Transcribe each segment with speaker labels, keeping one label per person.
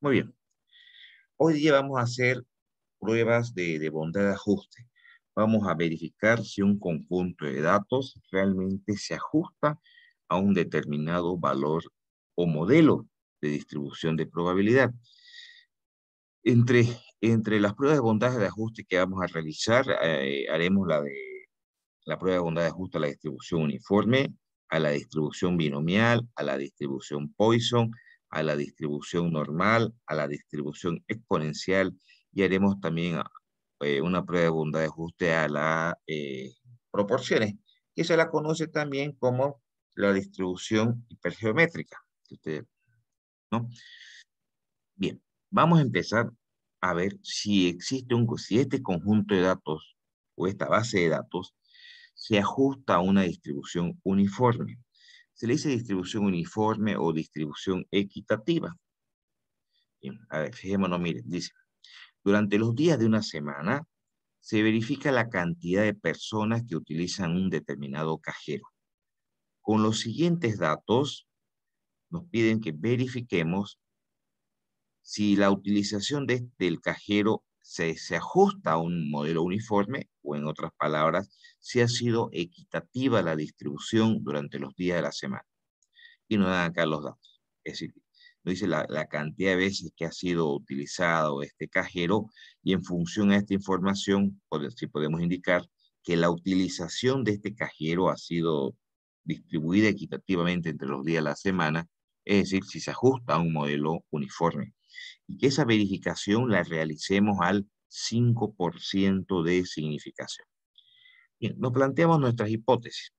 Speaker 1: Muy bien. Hoy día vamos a hacer pruebas de bondad de ajuste. Vamos a verificar si un conjunto de datos realmente se ajusta a un determinado valor o modelo de distribución de probabilidad. Entre, entre las pruebas de bondad de ajuste que vamos a realizar, haremos la prueba de bondad de ajuste a la distribución uniforme, a la distribución binomial, a la distribución Poisson, a la distribución normal, a la distribución exponencial, y haremos también una prueba de bondad de ajuste a las proporciones, que se la conoce también como la distribución hipergeométrica. ¿No? Bien, vamos a empezar a ver si existe si este conjunto de datos o esta base de datos se ajusta a una distribución uniforme. Se le dice distribución uniforme o distribución equitativa. Bien, a ver, fijémonos, miren, dice, durante los días de una semana se verifica la cantidad de personas que utilizan un determinado cajero. Con los siguientes datos nos piden que verifiquemos si la utilización del cajero se ajusta a un modelo uniforme, o en otras palabras, si ha sido equitativa la distribución durante los días de la semana. Y nos dan acá los datos. Es decir, nos dice la cantidad de veces que ha sido utilizado este cajero, y en función a esta información, si podemos indicar que la utilización de este cajero ha sido distribuida equitativamente entre los días de la semana, es decir, si se ajusta a un modelo uniforme. Y que esa verificación la realicemos al 5% de significación. Bien, nos planteamos nuestras hipótesis,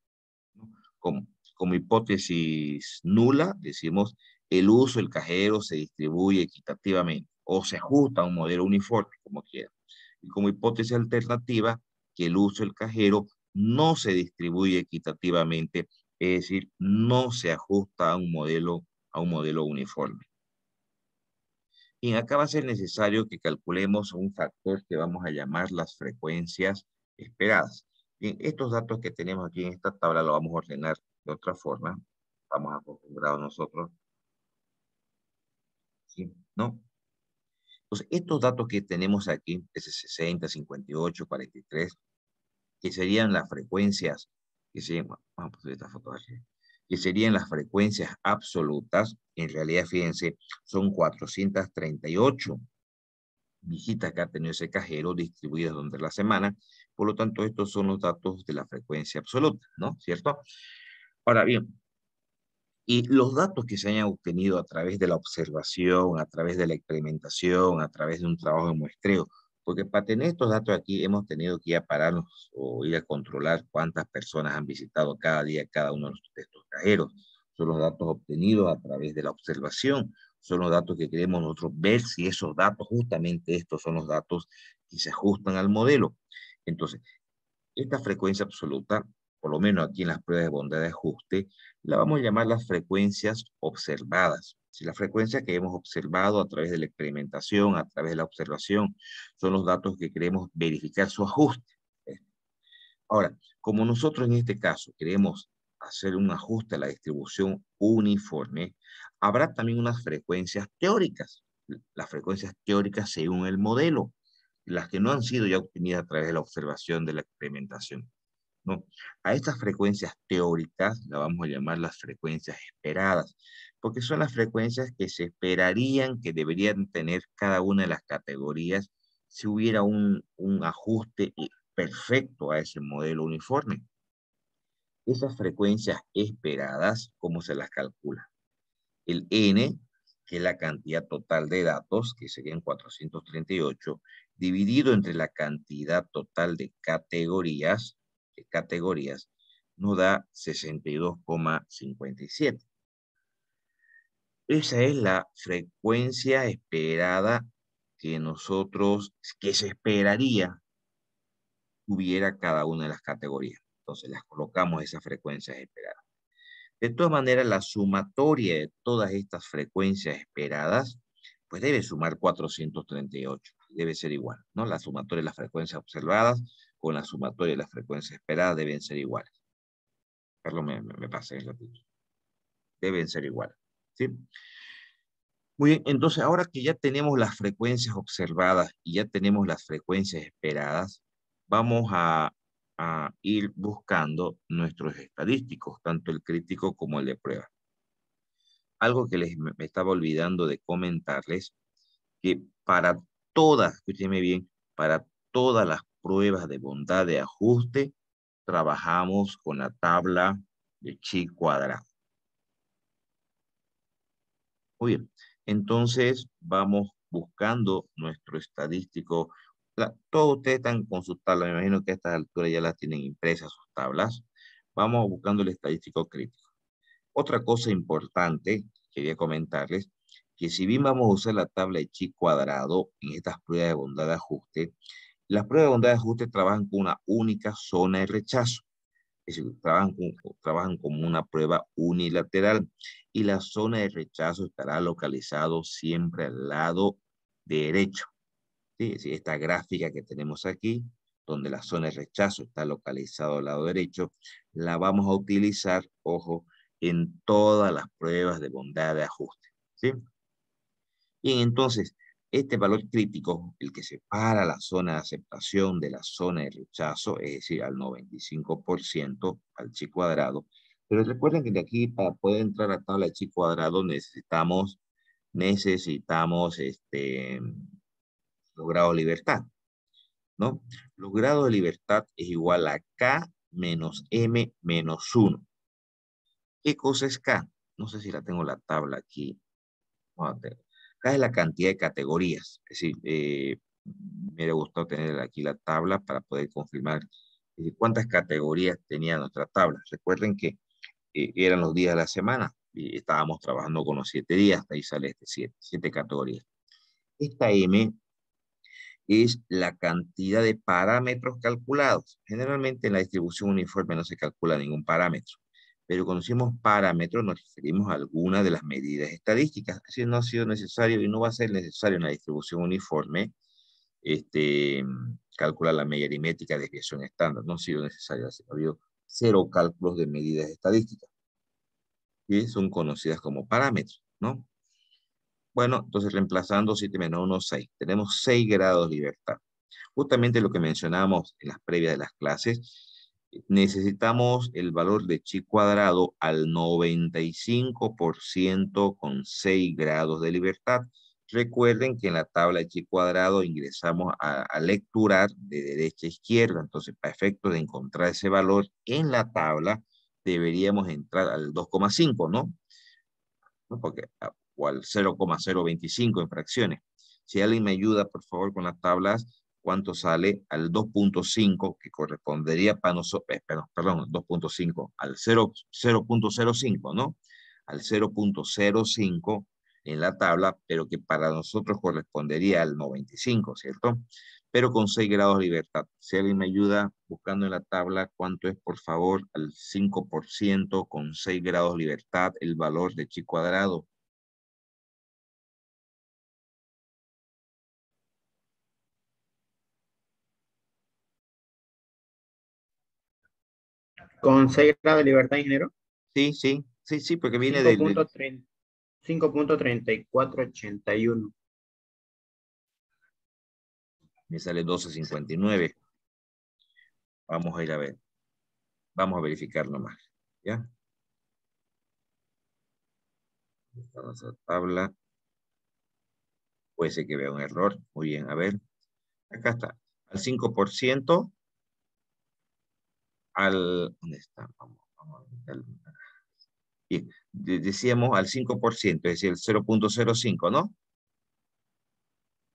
Speaker 1: ¿no? Como hipótesis nula, decimos, el uso del cajero se distribuye equitativamente o se ajusta a un modelo uniforme, como quiera. Y como hipótesis alternativa, que el uso del cajero no se distribuye equitativamente, es decir, no se ajusta a un modelo uniforme. Y acá va a ser necesario que calculemos un factor que vamos a llamar las frecuencias esperadas. Bien, estos datos que tenemos aquí en esta tabla lo vamos a ordenar de otra forma. Vamos acostumbrados nosotros, ¿sí? ¿No? Entonces, estos datos que tenemos aquí, ese 60, 58, 43, que serían las frecuencias, que serían, vamos a poner esta fotografía, que serían las frecuencias absolutas, en realidad, fíjense, son 438 visitas que ha tenido ese cajero distribuidas durante la semana. Por lo tanto, estos son los datos de la frecuencia absoluta, ¿no? ¿Cierto? Ahora bien, y los datos que se hayan obtenido a través de la observación, a través de la experimentación, a través de un trabajo de muestreo, porque para tener estos datos aquí hemos tenido que ir a pararnos o ir a controlar cuántas personas han visitado cada día cada uno de estos cajeros. Son los datos obtenidos a través de la observación, son los datos que queremos nosotros ver si esos datos, justamente estos son los datos que se ajustan al modelo. Entonces, esta frecuencia absoluta, por lo menos aquí en las pruebas de bondad de ajuste, la vamos a llamar las frecuencias observadas. Si las frecuencias que hemos observado a través de la experimentación, a través de la observación, son los datos que queremos verificar su ajuste. Ahora, como nosotros en este caso queremos hacer un ajuste a la distribución uniforme, habrá también unas frecuencias teóricas. Las frecuencias teóricas según el modelo, las que no han sido ya obtenidas a través de la observación de la experimentación, ¿no? A estas frecuencias teóricas las vamos a llamar las frecuencias esperadas, porque son las frecuencias que se esperarían que deberían tener cada una de las categorías si hubiera un ajuste perfecto a ese modelo uniforme. Esas frecuencias esperadas, ¿cómo se las calcula? El n, que es la cantidad total de datos, que serían 438, dividido entre la cantidad total de categorías, nos da 62,57. Esa es la frecuencia esperada que se esperaría tuviera cada una de las categorías. Entonces las colocamos esas frecuencias esperadas. De todas maneras, la sumatoria de todas estas frecuencias esperadas, pues debe sumar 438. Debe ser igual, ¿no? La sumatoria de las frecuencias observadas con la sumatoria de las frecuencias esperadas deben ser iguales. Perdón, me pasé el ratito. Deben ser iguales, ¿sí? Muy bien, entonces ahora que ya tenemos las frecuencias observadas y ya tenemos las frecuencias esperadas, vamos a ir buscando nuestros estadísticos, tanto el crítico como el de prueba. Algo que me estaba olvidando de comentarles, que para todas, escúcheme bien, para todas las pruebas de bondad de ajuste, trabajamos con la tabla de chi cuadrado. Muy bien, entonces vamos buscando nuestro estadístico. Todos ustedes están con sus tablas, me imagino que a estas alturas ya las tienen impresas sus tablas. Vamos buscando el estadístico crítico. Otra cosa importante, quería comentarles, que si bien vamos a usar la tabla de chi cuadrado en estas pruebas de bondad de ajuste, las pruebas de bondad de ajuste trabajan con una única zona de rechazo. Es decir, trabajan como una prueba unilateral y la zona de rechazo estará localizado siempre al lado derecho. ¿Sí? Es decir, esta gráfica que tenemos aquí, donde la zona de rechazo está localizado al lado derecho, la vamos a utilizar, ojo, en todas las pruebas de bondad de ajuste. ¿Sí? Bien, entonces, este valor crítico, el que separa la zona de aceptación de la zona de rechazo, es decir, al 95%, al chi cuadrado. Pero recuerden que de aquí, para poder entrar a la tabla de chi cuadrado, necesitamos los grados de libertad, ¿no? Los grados de libertad es igual a K menos M menos 1. ¿Qué cosa es K? No sé si la tengo la tabla aquí. Vamos a ver. Acá es la cantidad de categorías. Es decir, me hubiera gustado tener aquí la tabla para poder confirmar cuántas categorías tenía nuestra tabla. Recuerden que eran los días de la semana y estábamos trabajando con los 7 días. Ahí sale siete categorías. Esta M es la cantidad de parámetros calculados. Generalmente en la distribución uniforme no se calcula ningún parámetro, pero cuando decimos parámetros nos referimos a alguna de las medidas estadísticas. Así no ha sido necesario y no va a ser necesario en la distribución uniforme calcular la media aritmética de desviación estándar. No ha sido necesario, ha habido 0 cálculos de medidas estadísticas, que son conocidas como parámetros, ¿no? Bueno, entonces reemplazando 7 menos 1, 6. Tenemos 6 grados de libertad. Justamente lo que mencionábamos en las previas de las clases, necesitamos el valor de chi cuadrado al 95% con 6 grados de libertad. Recuerden que en la tabla de chi cuadrado ingresamos a lecturar de derecha a izquierda. Entonces, para efectos de encontrar ese valor en la tabla, deberíamos entrar al 2,5, ¿no? ¿No? Porque, o al 0,025 en fracciones. Si alguien me ayuda, por favor, con las tablas, ¿cuánto sale al 2,5 que correspondería para nosotros, perdón, 2,5 al 0,05, ¿no? Al 0,05 en la tabla, pero que para nosotros correspondería al 95, ¿cierto? Pero con 6 grados de libertad. Si alguien me ayuda buscando en la tabla cuánto es, por favor, al 5% con 6 grados de libertad, el valor de chi cuadrado.
Speaker 2: Con 6 grados de libertad, ingeniero.
Speaker 1: Sí, sí, sí, sí, porque viene
Speaker 2: cinco
Speaker 1: del,
Speaker 2: punto treinta 5.3481.
Speaker 1: me sale 12,59. Vamos a ir a ver, vamos a verificar nomás, ¿ya? Esta nuestra tabla, puede ser que vea un error, muy bien, a ver, acá está, al 5%, ¿dónde está? Vamos a ver, y decíamos al 5%, es decir, el 0,05, ¿no?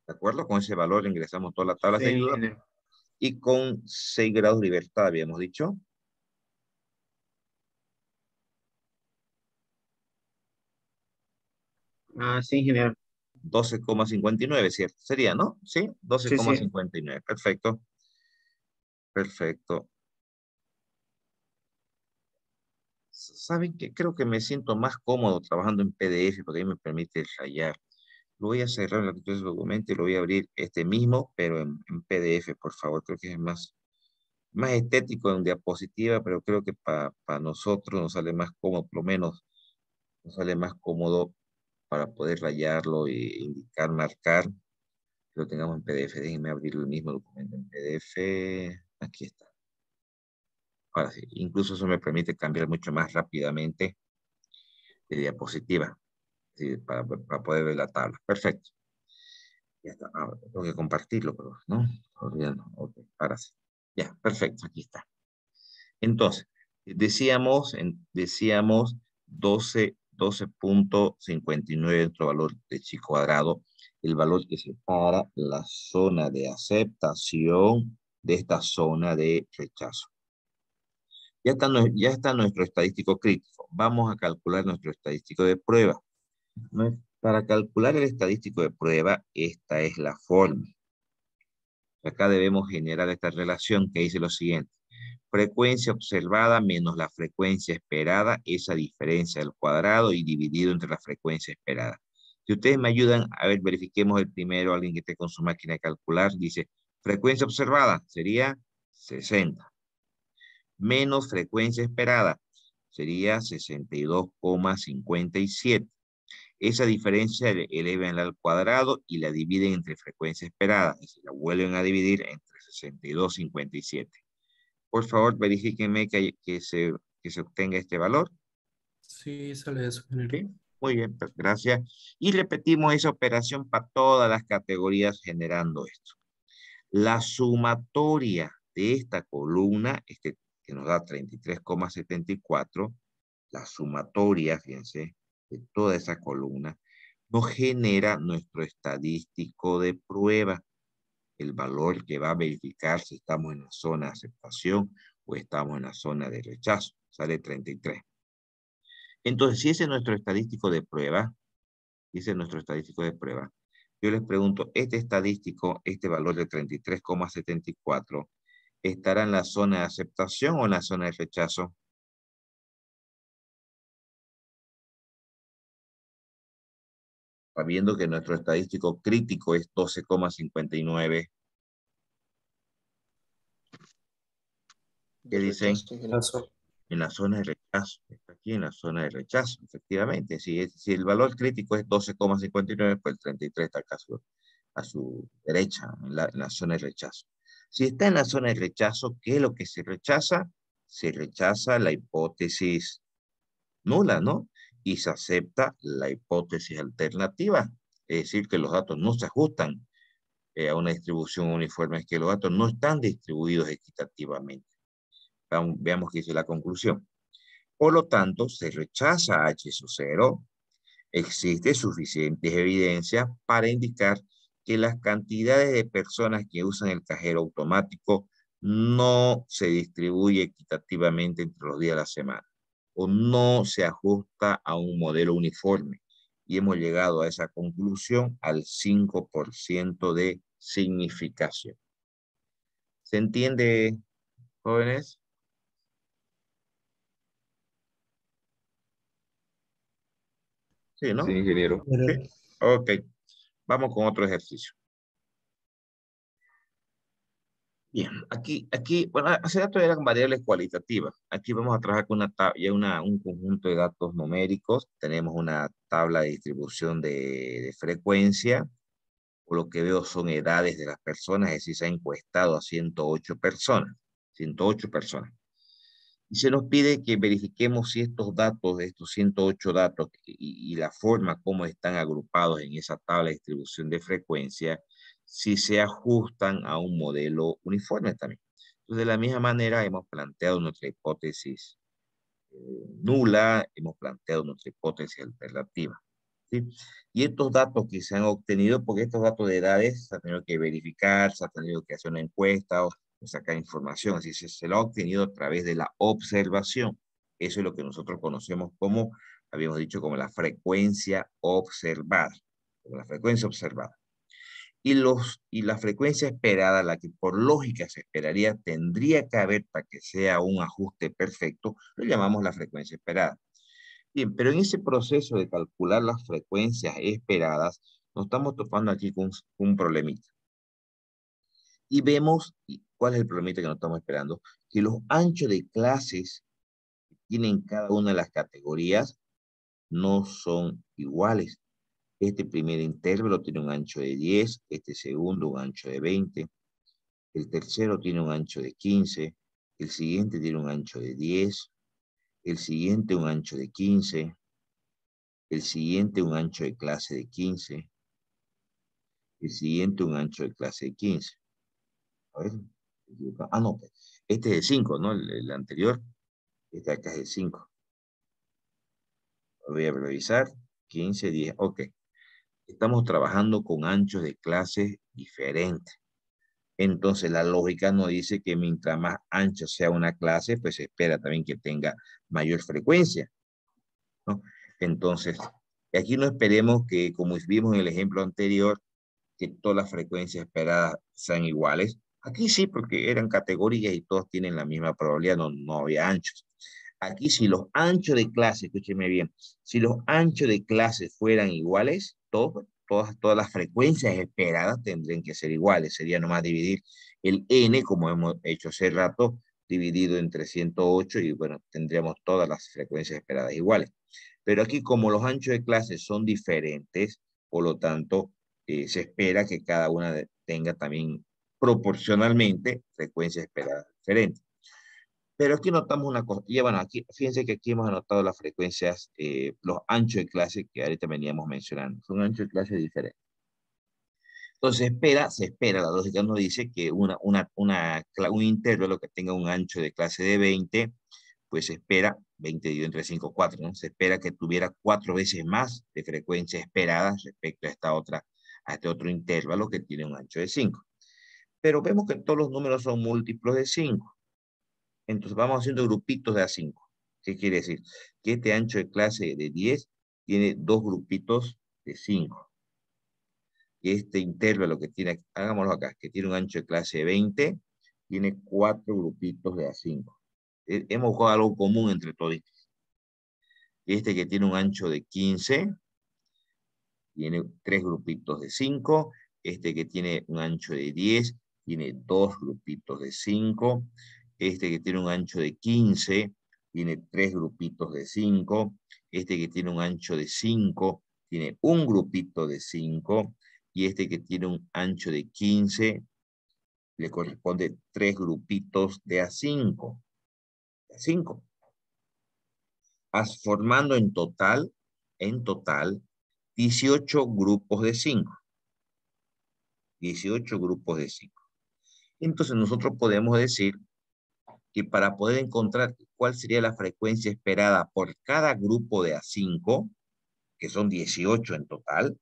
Speaker 1: ¿De acuerdo? Con ese valor ingresamos todas las tablas
Speaker 2: Sí,
Speaker 1: de ayuda
Speaker 2: ingeniero.
Speaker 1: y con 6 grados de libertad, habíamos dicho.
Speaker 2: Ah, sí, ingeniero.
Speaker 1: 12,59, ¿cierto? Sería, ¿no? Sí,
Speaker 2: Sí, sí.
Speaker 1: 12,59. Perfecto, perfecto. ¿Saben qué? Creo que me siento más cómodo trabajando en PDF porque ahí me permite rayar. Lo voy a cerrar en ese documento y lo voy a abrir este mismo, pero en PDF, por favor. Creo que es más estético en diapositiva, pero creo que para nosotros nos sale más cómodo, por lo menos nos sale más cómodo para poder rayarlo e indicar, marcar, que lo tengamos en PDF. Déjenme abrir el mismo documento en PDF. Aquí está. Ahora sí, incluso eso me permite cambiar mucho más rápidamente de diapositiva, ¿sí? Para poder ver la tabla. Perfecto. Ya está. Ahora tengo que compartirlo, pero no. Olvidando. Ok, ahora sí. Ya, perfecto, aquí está. Entonces, decíamos 12.59 de nuestro valor de chi cuadrado, el valor que separa la zona de aceptación de esta zona de rechazo. Ya está nuestro estadístico crítico. Vamos a calcular nuestro estadístico de prueba. Para calcular el estadístico de prueba, esta es la forma. Acá debemos generar esta relación que dice lo siguiente. Frecuencia observada menos la frecuencia esperada, esa diferencia al cuadrado y dividido entre la frecuencia esperada. Si ustedes me ayudan, a ver, verifiquemos el primero, alguien que esté con su máquina de calcular, dice, frecuencia observada sería 60, menos frecuencia esperada sería 62,57. Esa diferencia elevan al cuadrado y la dividen entre frecuencia esperada, y se la vuelven a dividir entre 62,57. Por favor, verifíquenme que se obtenga este valor.
Speaker 3: Sí, sale eso, ingeniero.
Speaker 1: ¿Sí? Muy bien, gracias. Y repetimos esa operación para todas las categorías generando esto. La sumatoria de esta columna, que nos da 33,74, la sumatoria, fíjense, de toda esa columna, nos genera nuestro estadístico de prueba, el valor que va a verificar si estamos en la zona de aceptación o estamos en la zona de rechazo. Sale 33. Entonces, si ese es nuestro estadístico de prueba, yo les pregunto, este estadístico, este valor de 33,74, ¿estará en la zona de aceptación o en la zona de rechazo? Sabiendo que nuestro estadístico crítico es 12,59. ¿Qué dicen?
Speaker 3: Paso.
Speaker 1: En la zona de rechazo. Está aquí en la zona de rechazo, efectivamente. Si el valor crítico es 12,59, pues el 33 está acá a su derecha, en la zona de rechazo. Si está en la zona de rechazo, ¿qué es lo que se rechaza? Se rechaza la hipótesis nula, ¿no? Y se acepta la hipótesis alternativa. Es decir, que los datos no se ajustan a una distribución uniforme, es que los datos no están distribuidos equitativamente. Veamos qué dice la conclusión. Por lo tanto, se rechaza H sub 0. Existe suficientes evidencias para indicar que las cantidades de personas que usan el cajero automático no se distribuye equitativamente entre los días de la semana o no se ajusta a un modelo uniforme. Y hemos llegado a esa conclusión al 5% de significación. ¿Se entiende, jóvenes? Sí, ¿no?
Speaker 4: Sí, ingeniero.
Speaker 1: Sí. Ok. Vamos con otro ejercicio. Bien, bueno, hace datos eran variables cualitativas. Aquí vamos a trabajar con un conjunto de datos numéricos. Tenemos una tabla de distribución de frecuencia. Por lo que veo son edades de las personas, es decir, se ha encuestado a 108 personas. 108 personas. Y se nos pide que verifiquemos si estos datos, de estos 108 datos y la forma como están agrupados en esa tabla de distribución de frecuencia, si se ajustan a un modelo uniforme también. Entonces, de la misma manera, hemos planteado nuestra hipótesis nula, hemos planteado nuestra hipótesis alternativa. ¿Sí? Y estos datos que se han obtenido, porque estos datos de edades se han tenido que verificar, se ha tenido que hacer una encuesta o sacar información, así se lo ha obtenido a través de la observación. Eso es lo que nosotros conocemos como, habíamos dicho, como la frecuencia observada. Como la frecuencia observada. Y la frecuencia esperada, la que por lógica se esperaría, tendría que haber para que sea un ajuste perfecto, lo llamamos la frecuencia esperada. Bien, pero en ese proceso de calcular las frecuencias esperadas, nos estamos topando aquí con un problemita. Y vemos, ¿cuál es el problemita que nos estamos esperando? Que los anchos de clases que tienen cada una de las categorías no son iguales. Este primer intervalo tiene un ancho de 10, este segundo un ancho de 20, el tercero tiene un ancho de 15, el siguiente tiene un ancho de 10, el siguiente un ancho de 15, el siguiente un ancho de clase de 15, el siguiente un ancho de clase de 15. A ver, ah, no, este es de 5, ¿no? El anterior, este acá es de 5. Voy a revisar, 15, 10, ok. Estamos trabajando con anchos de clases diferentes. Entonces la lógica nos dice que mientras más ancha sea una clase, pues se espera también que tenga mayor frecuencia, ¿no? Entonces, aquí no esperemos que, como vimos en el ejemplo anterior, que todas las frecuencias esperadas sean iguales. Aquí sí, porque eran categorías y todos tienen la misma probabilidad, no había anchos. Aquí si los anchos de clase, escúcheme bien, si los anchos de clase fueran iguales, todas las frecuencias esperadas tendrían que ser iguales. Sería nomás dividir el n, como hemos hecho hace rato, dividido entre 108 y bueno, tendríamos todas las frecuencias esperadas iguales. Pero aquí como los anchos de clase son diferentes, por lo tanto, se espera que cada una tenga también proporcionalmente frecuencias esperadas diferentes. Pero aquí notamos una cosa, y bueno, aquí, fíjense que aquí hemos anotado las frecuencias, los anchos de clase que ahorita veníamos mencionando, son anchos de clase diferentes. Entonces se espera, la lógica nos dice que un intervalo que tenga un ancho de clase de 20, pues se espera, 20 dividido entre 5, 4, ¿no? Se espera que tuviera 4 veces más de frecuencia esperada respecto a este otro intervalo que tiene un ancho de 5. Pero vemos que todos los números son múltiplos de 5. Entonces vamos haciendo grupitos de A5. ¿Qué quiere decir? Que este ancho de clase de 10 tiene dos grupitos de 5. Y este intervalo que tiene, hagámoslo acá, que tiene un ancho de clase de 20, tiene 4 grupitos de A5. Hemos buscado algo común entre todos. Este que tiene un ancho de 15, tiene 3 grupitos de 5. Este que tiene un ancho de 10, tiene 2 grupitos de 5. Este que tiene un ancho de 15, tiene 3 grupitos de 5. Este que tiene un ancho de 5, tiene un grupito de 5. Y este que tiene un ancho de 15, le corresponde 3 grupitos de A5. A5. Formando en total, 18 grupos de 5. 18 grupos de 5. Entonces nosotros podemos decir que para poder encontrar cuál sería la frecuencia esperada por cada grupo de A5, que son 18 en total,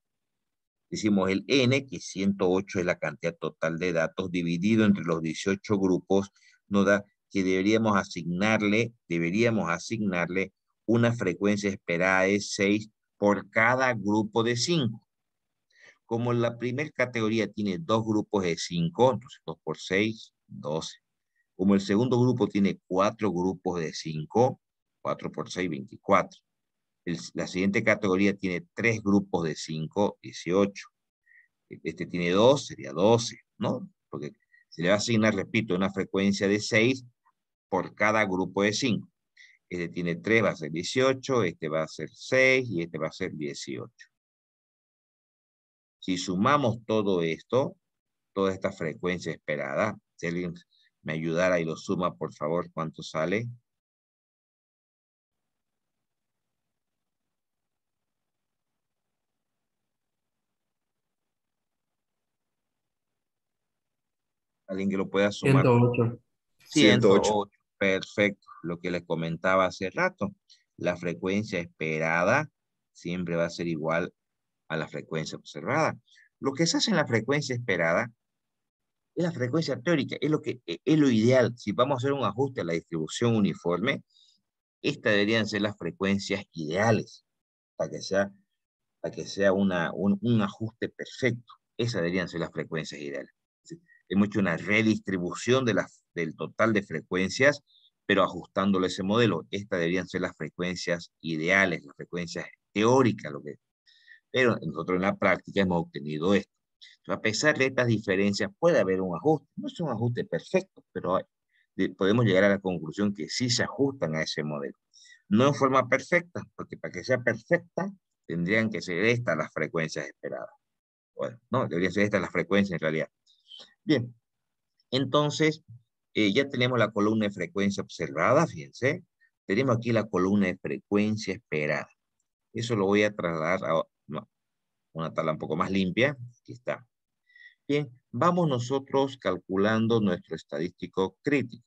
Speaker 1: decimos el N, que 108 es la cantidad total de datos, dividido entre los 18 grupos, nos da que deberíamos asignarle una frecuencia esperada de 6 por cada grupo de 5. Como la primera categoría tiene dos grupos de 5, entonces 2 por 6, 12. Como el segundo grupo tiene 4 grupos de 5, 4 por 6, 24. La siguiente categoría tiene 3 grupos de 5, 18. Este tiene 2, sería 12, ¿no? Porque se le va a asignar, repito, una frecuencia de 6 por cada grupo de 5. Este tiene 3, va a ser 18, este va a ser 6 y este va a ser 18. Si sumamos todo esto, toda esta frecuencia esperada, si alguien me ayudara y lo suma, por favor, ¿cuánto sale? ¿Alguien que lo pueda sumar?
Speaker 3: 108.
Speaker 4: 108.
Speaker 1: 108, perfecto. Lo que les comentaba hace rato, la frecuencia esperada siempre va a ser igual a la frecuencia observada. Lo que se hace en la frecuencia esperada es la frecuencia teórica, es lo ideal. Si vamos a hacer un ajuste a la distribución uniforme, estas deberían ser las frecuencias ideales para que sea un ajuste perfecto. Esas deberían ser las frecuencias ideales. ¿Sí? Hemos hecho una redistribución del total de frecuencias, pero ajustándole ese modelo. Estas deberían ser las frecuencias ideales, las frecuencias teóricas, pero nosotros en la práctica hemos obtenido esto. Entonces, a pesar de estas diferencias, puede haber un ajuste. No es un ajuste perfecto, pero podemos llegar a la conclusión que sí se ajustan a ese modelo. No en forma perfecta, porque para que sea perfecta, Tendrían que ser estas las frecuencias esperadas. Bueno, no, deberían ser estas las frecuencias en realidad. Bien, entonces ya tenemos la columna de frecuencia observada, fíjense. Tenemos aquí la columna de frecuencia esperada. Eso lo voy a trasladar a no, una tabla un poco más limpia. Aquí está. Bien, vamos nosotros calculando nuestro estadístico crítico.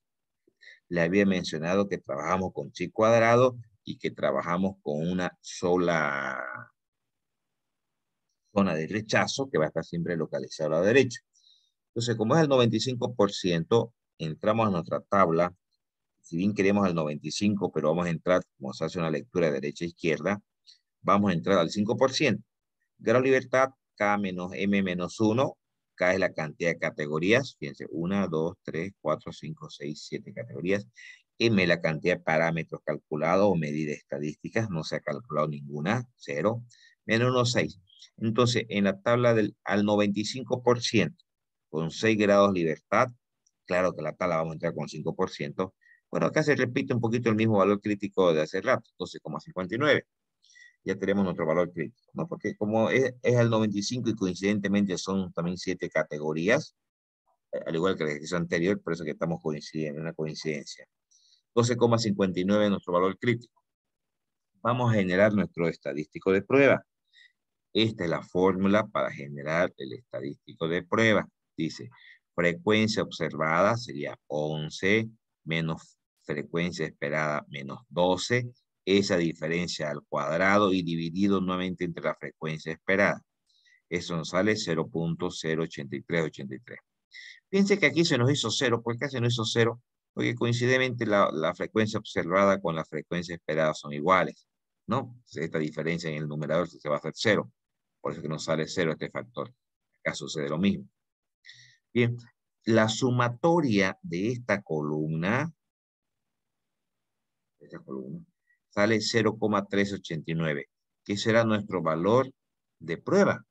Speaker 1: Le había mencionado que trabajamos con chi cuadrado y que trabajamos con una sola zona de rechazo que va a estar siempre localizada a la derecha. Entonces, como es el 95%, entramos a nuestra tabla. Si bien queremos el 95%, pero vamos a entrar, como se hace una lectura de derecha a izquierda, vamos a entrar al 5%. Grado de libertad, K menos M menos 1, K es la cantidad de categorías, fíjense, 1, 2, 3, 4, 5, 6, 7 categorías. M es la cantidad de parámetros calculados o medidas estadísticas, no se ha calculado ninguna, 0. Menos 1, 6. Entonces, en la tabla al 95%, con 6 grados de libertad, claro que la tabla vamos a entrar con 5%. Bueno, acá se repite un poquito el mismo valor crítico de hace rato, 12,59. Ya tenemos nuestro valor crítico, ¿no? Porque como es el 95 y coincidentemente son también 7 categorías, al igual que el ejercicio anterior, por eso que estamos coincidiendo, una coincidencia. 12,59 es nuestro valor crítico. Vamos a generar nuestro estadístico de prueba. Esta es la fórmula para generar el estadístico de prueba. Dice, frecuencia observada sería 11 menos frecuencia esperada menos 12, esa diferencia al cuadrado y dividido nuevamente entre la frecuencia esperada. Eso nos sale 0.08383. Piense que aquí se nos hizo 0. ¿Por qué se nos hizo 0? Porque coincidentemente la frecuencia observada con la frecuencia esperada son iguales, ¿no? Esta diferencia en el numerador se va a hacer 0. Por eso que nos sale 0 este factor. Acá sucede lo mismo. Bien, la sumatoria de esta columna sale 0,389, que será nuestro valor de prueba,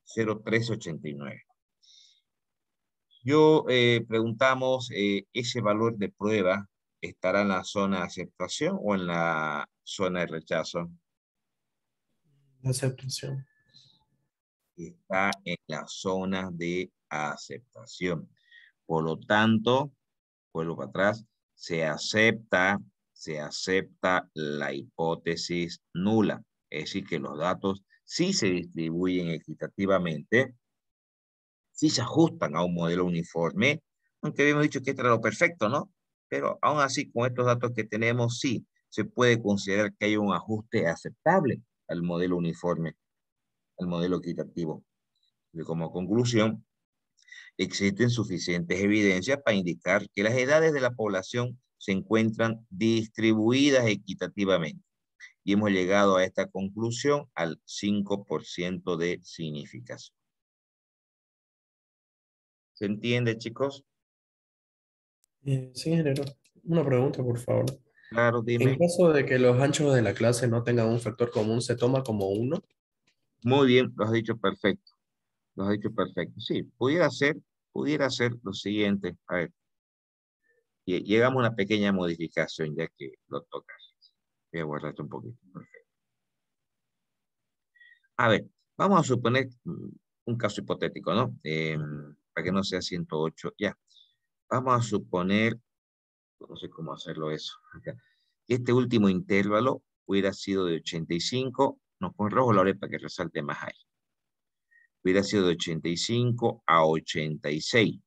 Speaker 1: 0,389. Yo preguntamos, ¿ese valor de prueba estará en la zona de aceptación o en la zona de rechazo?
Speaker 3: Aceptación.
Speaker 1: Está en la zona de aceptación. Por lo tanto, vuelvo para atrás, se acepta la hipótesis nula. Es decir, que los datos sí se distribuyen equitativamente, sí se ajustan a un modelo uniforme, aunque habíamos dicho que esto era lo perfecto, ¿no? Pero aún así, con estos datos que tenemos, sí, se puede considerar que hay un ajuste aceptable al modelo uniforme, al modelo equitativo. Y como conclusión, existen suficientes evidencias para indicar que las edades de la población se encuentran distribuidas equitativamente. Y hemos llegado a esta conclusión al 5% de significación. ¿Se entiende, chicos?
Speaker 3: Sí, ingeniero. Una pregunta, por favor.
Speaker 1: Claro,
Speaker 3: En
Speaker 1: dime.
Speaker 3: caso de que los anchos de la clase no tengan un factor común, ¿se toma como 1?
Speaker 1: Muy bien, lo has dicho perfecto. Lo has dicho perfecto. Sí, pudiera ser lo siguiente. A ver, llegamos a una pequeña modificación ya que lo tocas. Voy a borrar esto un poquito. Perfecto. A ver, vamos a suponer un caso hipotético, ¿no? Para que no sea 108. Ya. Vamos a suponer, no sé cómo hacerlo eso. Acá. Este último intervalo hubiera sido de 85. No, con rojo lo haré para que resalte más ahí. Hubiera sido de 85 a 86.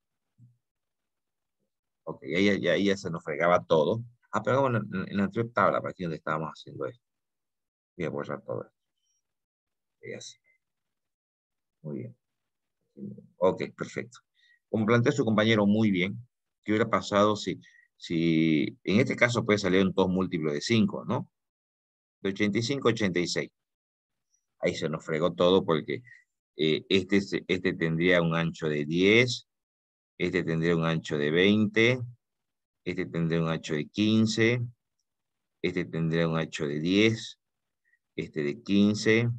Speaker 1: Ok, ahí ya se nos fregaba todo. Ah, pero bueno, en la anterior tabla, para aquí donde estábamos haciendo esto. Voy a borrar todo esto. Y así. Muy bien. Ok, perfecto. Como planteó su compañero muy bien, ¿qué hubiera pasado si en este caso puede salir un 2 múltiplo de 5, ¿no? De 85 a 86. Ahí se nos fregó todo porque este tendría un ancho de 10, este tendría un ancho de 20, este tendría un ancho de 15, este tendría un ancho de 10, este de 15,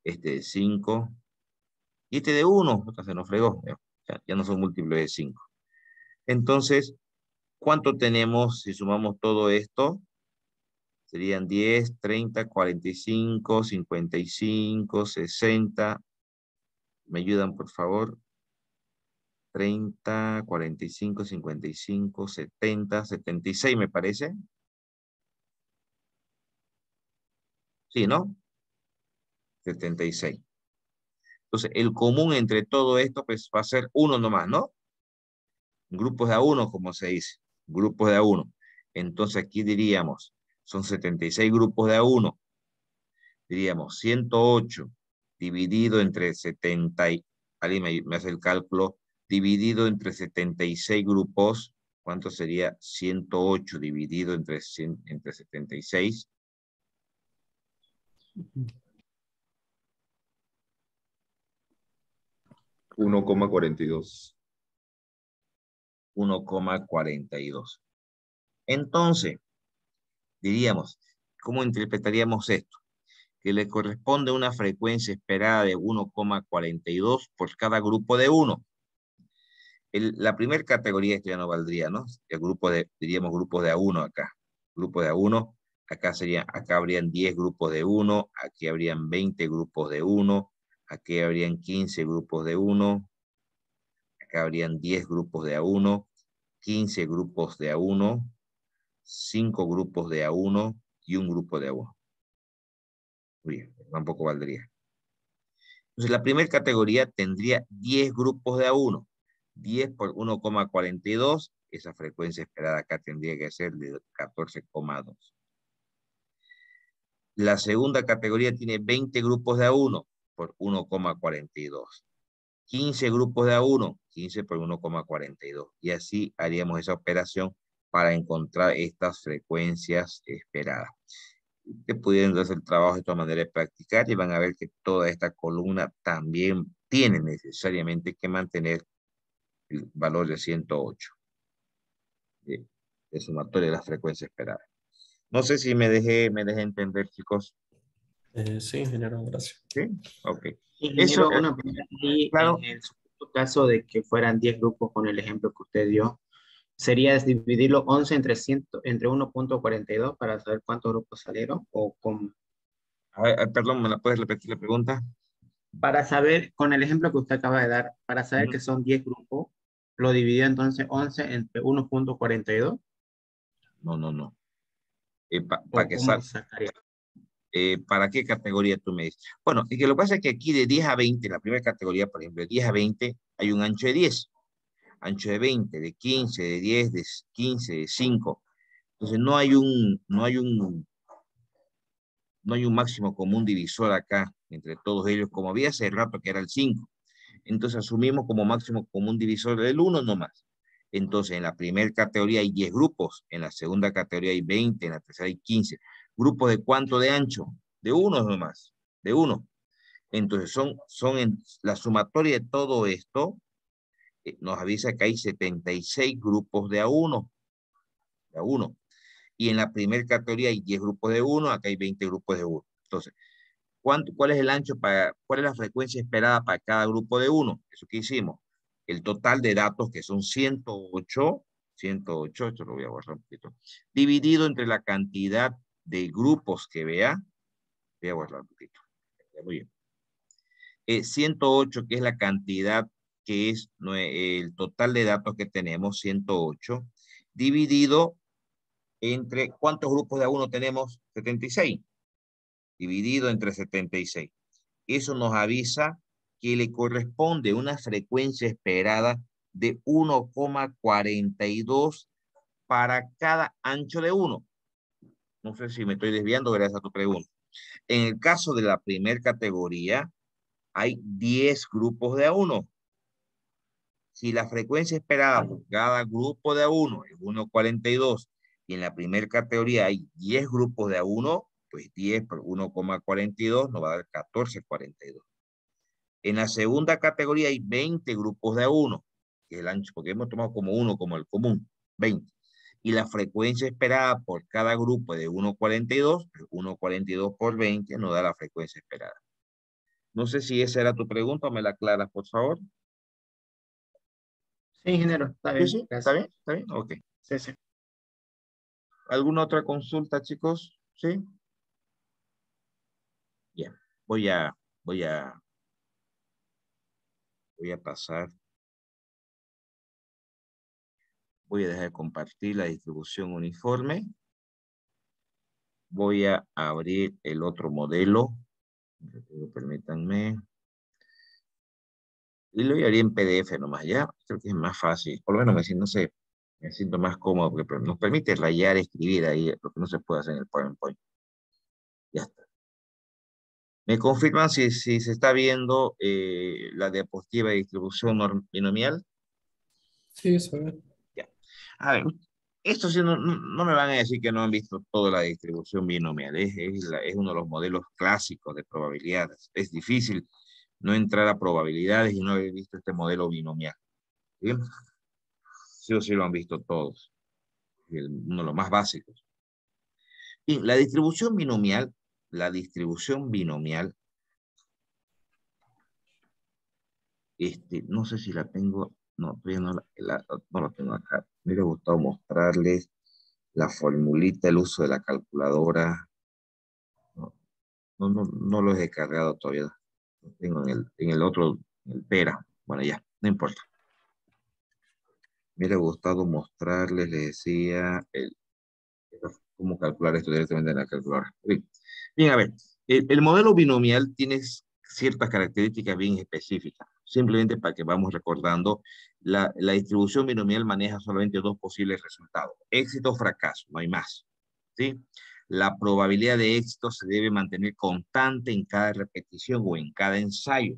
Speaker 1: este de 5, y este de 1, se nos fregó, ya no son múltiplos de 5. Entonces, ¿cuánto tenemos si sumamos todo esto? Serían 10, 30, 45, 55, 60. ¿Me ayudan, por favor? 30, 45, 55, 70, 76, me parece. Sí, ¿no? 76. Entonces, el común entre todo esto, pues, va a ser uno nomás, ¿no? Grupos de a uno, como se dice. Grupos de a uno. Entonces, aquí diríamos, son 76 grupos de a uno. Diríamos, 108 dividido entre 70 y... Alguien me hace el cálculo. Dividido entre 76 grupos, ¿cuánto sería 108 dividido entre 76?
Speaker 4: 1,42.
Speaker 1: 1,42. Entonces, diríamos, ¿cómo interpretaríamos esto? Que le corresponde una frecuencia esperada de 1,42 por cada grupo de 1. La primera categoría esto ya no valdría, ¿no? El grupo de, diríamos grupos de A1 acá. Grupo de A1, acá habrían 10 grupos de 1, aquí habrían 20 grupos de 1, aquí habrían 15 grupos de 1, acá habrían 10 grupos de A1, 15 grupos de A1, 5 grupos de A1 y un grupo de A1. Muy bien, tampoco valdría. Entonces, la primera categoría tendría 10 grupos de A1. 10 por 1,42, esa frecuencia esperada acá tendría que ser de 14,2. La segunda categoría tiene 20 grupos de A1 por 1,42. 15 grupos de A1, 15 por 1,42. Y así haríamos esa operación para encontrar estas frecuencias esperadas. Que pudieran hacer el trabajo de todas maneras de practicar y van a ver que toda esta columna también tiene necesariamente que mantener el valor de 108 de sumatoria de la frecuencia esperada. No sé si me dejé entender, chicos.
Speaker 3: Sí, ingeniero, gracias.
Speaker 1: ¿Sí? Ok. Eso,
Speaker 2: Ingeniero, una pregunta. Y
Speaker 1: claro,
Speaker 2: en el supuesto caso de que fueran 10 grupos con el ejemplo que usted dio, ¿sería dividirlo 11 entre 1,42 para saber cuántos grupos salieron? ¿O con,
Speaker 1: a ver, perdón, ¿me la puedes repetir la pregunta?
Speaker 2: para saber, con el ejemplo que usted acaba de dar, para saber que son 10 grupos, lo dividió entonces 11 entre 1,42?
Speaker 1: No, no, no.
Speaker 2: ¿O cómo sacaría?
Speaker 1: ¿Para qué categoría tú me dices? Bueno, y que lo que pasa es que aquí de 10 a 20, la primera categoría, por ejemplo, de 10 a 20, hay un ancho de 10, ancho de 20, de 15, de 10, de 15, de 5. Entonces no hay un máximo común divisor acá entre todos ellos, como había hace rato que era el 5. Entonces asumimos como máximo común divisor el 1 nomás. Entonces en la primera categoría hay 10 grupos, en la segunda categoría hay 20, en la tercera hay 15. ¿Grupos de cuánto de ancho? De 1 nomás, de 1. Entonces son en la sumatoria de todo esto, nos avisa que hay 76 grupos de A1, de A1. Y en la primera categoría hay 10 grupos de 1, acá hay 20 grupos de 1. Entonces, ¿cuál es el ancho cuál es la frecuencia esperada para cada grupo de 1? Eso que hicimos. El total de datos, que son 108, esto lo voy a borrar un poquito, dividido entre la cantidad de grupos que vea, voy a borrar un poquito. Muy bien. 108, que es la cantidad, que es el total de datos que tenemos, 108, dividido entre, ¿cuántos grupos de A1 tenemos? 76, dividido entre 76. Eso nos avisa que le corresponde una frecuencia esperada de 1,42 para cada ancho de 1. No sé si me estoy desviando gracias a tu pregunta. En el caso de la primera categoría, hay 10 grupos de A1. Si la frecuencia esperada por cada grupo de A1 es 1,42 y en la primera categoría hay 10 grupos de A1, pues 10 por 1,42 nos va a dar 14,42. En la segunda categoría hay 20 grupos de A1, que es el ancho, porque hemos tomado como 1 como el común, 20. Y la frecuencia esperada por cada grupo de 1,42, 1,42 por 20 nos da la frecuencia esperada. No sé si esa era tu pregunta o me la aclaras, por favor.
Speaker 2: Sí, ingeniero, está bien,
Speaker 1: ¿Está
Speaker 2: gracias.
Speaker 1: bien? ¿Está bien? Ok.
Speaker 2: Sí, sí.
Speaker 1: ¿Alguna otra consulta, chicos? ¿Sí? Bien, voy a pasar. Voy a dejar de compartir la distribución uniforme. Voy a abrir el otro modelo. Permítanme. Y lo haría en PDF nomás, ¿ya? Creo que es más fácil. Por lo menos no sé, me siento más cómodo porque nos permite rayar, escribir ahí, lo que no se puede hacer en el PowerPoint. Ya está. ¿Me confirman si se está viendo la diapositiva de distribución binomial?
Speaker 3: Sí, se ve.
Speaker 1: Ya. A ver, esto sí no me van a decir que no han visto toda la distribución binomial. Es uno de los modelos clásicos de probabilidades. Es difícil no entrar a probabilidades y no haber visto este modelo binomial. ¿Sí? Sí o sí lo han visto todos. Uno de los más básicos. Y la distribución binomial, no sé si la tengo, no, todavía no la tengo acá. Me hubiera gustado mostrarles la formulita, el uso de la calculadora. No lo he descargado todavía. Lo tengo en el otro, en el Pera. Bueno, ya, no importa. Me hubiera gustado mostrarles, les decía, cómo calcular esto directamente en la calculadora. Bien, a ver, el modelo binomial tiene ciertas características bien específicas. Simplemente para que vamos recordando, la distribución binomial maneja solamente dos posibles resultados: éxito o fracaso, no hay más. ¿Sí? La probabilidad de éxito se debe mantener constante en cada repetición o en cada ensayo.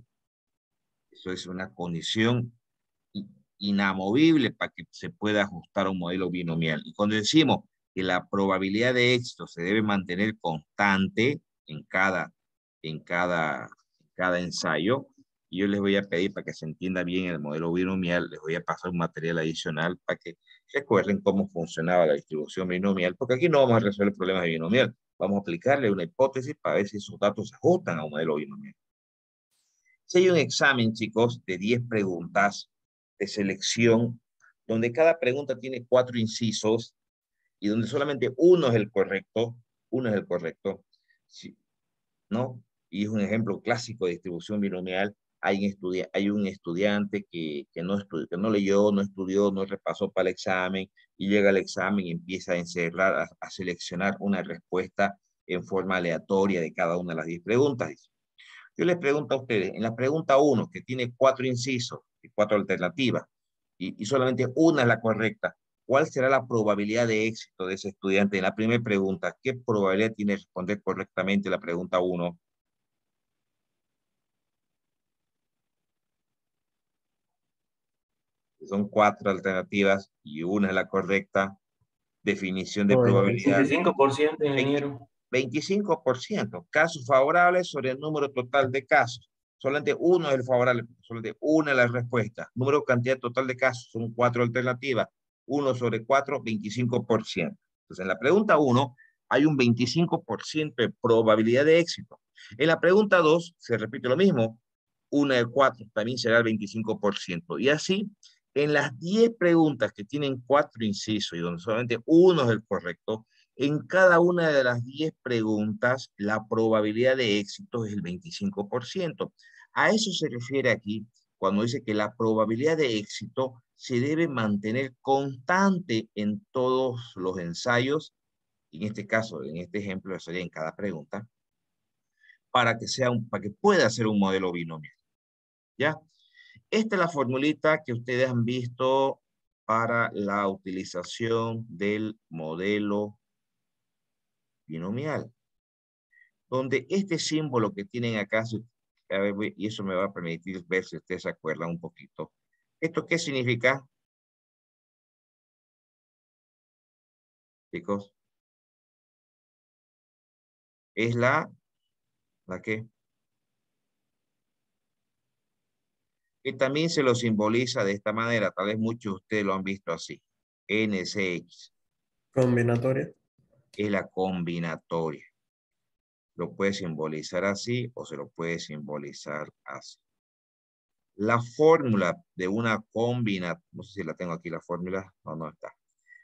Speaker 1: Eso es una condición inamovible para que se pueda ajustar a un modelo binomial. Y cuando decimos que la probabilidad de éxito se debe mantener constante en cada ensayo, yo les voy a pedir, para que se entienda bien el modelo binomial, les voy a pasar un material adicional para que recuerden cómo funcionaba la distribución binomial, porque aquí no vamos a resolver problemas de binomial, vamos a aplicarle una hipótesis para ver si esos datos se ajustan a un modelo binomial. Si hay un examen, chicos, de 10 preguntas de selección, donde cada pregunta tiene 4 incisos y donde solamente uno es el correcto, sí, ¿no? Y es un ejemplo clásico de distribución binomial. Hay un estudiante que no leyó, no estudió, no repasó para el examen y llega al examen y empieza a encerrar, a seleccionar una respuesta en forma aleatoria de cada una de las 10 preguntas. Yo les pregunto a ustedes, en la pregunta 1, que tiene 4 incisos y 4 alternativas, y solamente una es la correcta, ¿cuál será la probabilidad de éxito de ese estudiante? En la primera pregunta, ¿qué probabilidad tiene de responder correctamente la pregunta 1? Son 4 alternativas y una es la correcta. Definición de probabilidad.
Speaker 4: 25%, ingeniero.
Speaker 1: 25%. Casos favorables sobre el número total de casos. Solamente uno es el favorable, solamente una es la respuesta. Número, cantidad total de casos, son 4 alternativas. 1 sobre 4, 25%. Entonces, en la pregunta 1 hay un 25% de probabilidad de éxito. En la pregunta 2 se repite lo mismo. Una de 4 también será el 25%. Y así, en las 10 preguntas que tienen 4 incisos y donde solamente uno es el correcto, en cada una de las 10 preguntas, la probabilidad de éxito es el 25%. A eso se refiere aquí cuando dice que la probabilidad de éxito se debe mantener constante en todos los ensayos, en este caso, en este ejemplo, sería en cada pregunta, para que pueda ser un modelo binomial. ¿Ya? Esta es la formulita que ustedes han visto para la utilización del modelo binomial, donde este símbolo que tienen acá, y eso me va a permitir ver si ustedes se acuerdan un poquito. ¿Esto qué significa, chicos? Es ¿la qué? Que también se lo simboliza de esta manera, tal vez muchos de ustedes lo han visto así. NCX.
Speaker 3: Combinatoria.
Speaker 1: Es la combinatoria. Lo puede simbolizar así o se lo puede simbolizar así. La fórmula de una combinatoria, no sé si la tengo aquí la fórmula, no está.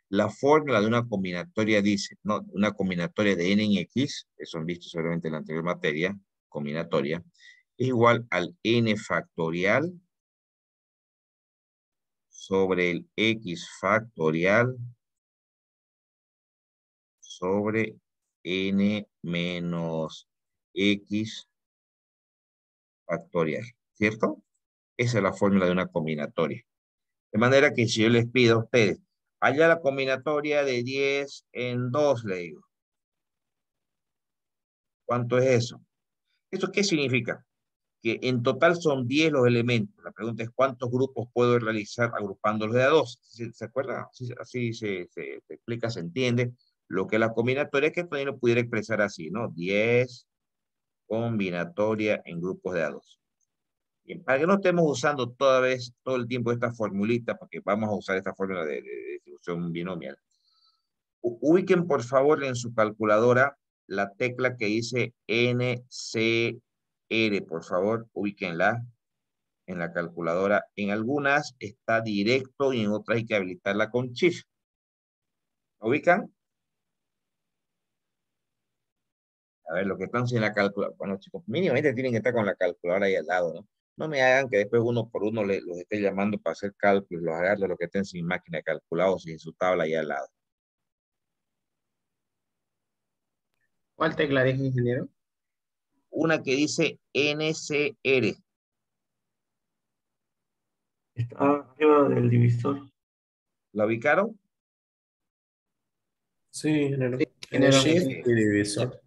Speaker 1: La fórmula de una combinatoria dice, ¿no? Una combinatoria de n en x, eso han visto seguramente en la anterior materia, combinatoria, es igual al n factorial sobre el x factorial sobre n menos x factorial, ¿cierto? Esa es la fórmula de una combinatoria. De manera que si yo les pido a ustedes, allá la combinatoria de 10 en 2, le digo. ¿Cuánto es eso? ¿Eso qué significa? Que en total son 10 los elementos. La pregunta es cuántos grupos puedo realizar agrupándolos de a 2. ¿Se acuerda? Así se explica, se entiende. Lo que la combinatoria que también lo pudiera expresar así, ¿no? 10 combinatoria en grupos de a 2. Bien, para que no estemos usando toda vez, todo el tiempo esta formulita, porque vamos a usar esta fórmula de distribución binomial. Ubiquen por favor en su calculadora la tecla que dice NCR, por favor, ubíquenla en la calculadora. En algunas está directo y en otras hay que habilitarla con Shift. ¿Lo ubican? A ver, lo que están sin la calculadora. Bueno, chicos, mínimamente tienen que estar con la calculadora ahí al lado, ¿no? No me hagan que después uno por uno los esté llamando para hacer cálculos, los agarre los que estén sin máquina calculados y en su tabla ahí al lado.
Speaker 2: ¿Cuál tecla dijo, ingeniero?
Speaker 1: Una que dice NCR.
Speaker 3: Está arriba del divisor.
Speaker 1: ¿La ubicaron?
Speaker 3: Sí, ingeniero.
Speaker 2: Sí, ingeniero.
Speaker 3: Shift
Speaker 1: NCR.
Speaker 3: y divisor.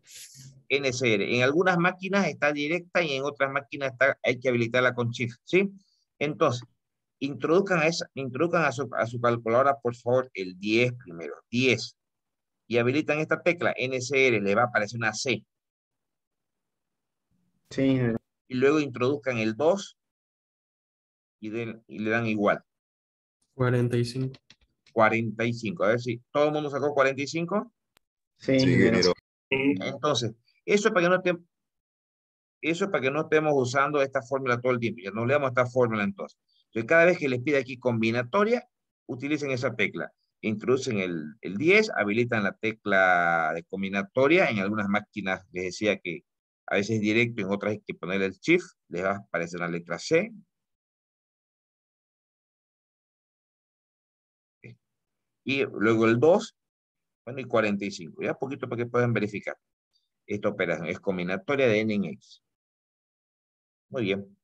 Speaker 1: NCR. En algunas máquinas está directa y en otras máquinas hay que habilitarla con Shift, ¿sí? Entonces, introduzcan a su calculadora, por favor, el 10 primero, 10. Y habilitan esta tecla, NCR, le va a aparecer una C.
Speaker 2: Sí, ingeniero.
Speaker 1: Y luego introduzcan el 2 y le dan igual,
Speaker 3: 45.
Speaker 1: 45. A ver si todo el mundo sacó 45.
Speaker 2: Sí, ingeniero.
Speaker 1: Entonces, eso es para que no estemos Eso es para que no estemos usando esta fórmula todo el tiempo. Ya no leamos esta fórmula entonces. Entonces, cada vez que les pida aquí combinatoria, utilicen esa tecla. Introducen el 10, habilitan la tecla de combinatoria. En algunas máquinas les decía que a veces es directo, en otras hay que poner el shift. Les va a aparecer la letra C. Y luego el 2, bueno, y 45. Ya poquito para que puedan verificar. Esta operación es combinatoria de n en x. Muy bien.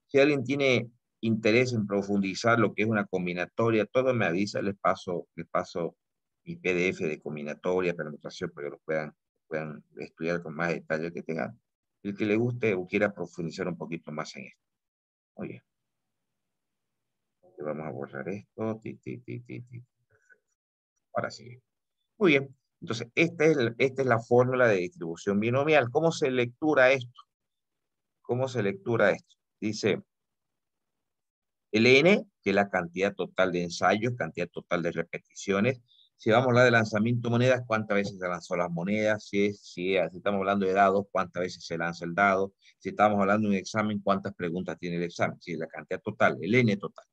Speaker 1: Si alguien tiene interés en profundizar lo que es una combinatoria, todo me avisa, les paso mi PDF de combinatoria, permutación, para que lo puedan estudiar con más detalle que tengan. El que le guste o quiera profundizar un poquito más en esto. Muy bien. Vamos a borrar esto. Ahora sí. Muy bien. Entonces, esta es la fórmula de distribución binomial. ¿Cómo se lectura esto? ¿Cómo se lectura esto? Dice, el N, que es la cantidad total de ensayos, cantidad total de repeticiones. Si vamos a hablar de lanzamiento de monedas, ¿cuántas veces se lanzó las monedas? Si estamos hablando de dados, ¿cuántas veces se lanza el dado? Si estamos hablando de un examen, ¿cuántas preguntas tiene el examen? Si es la cantidad total, el N total.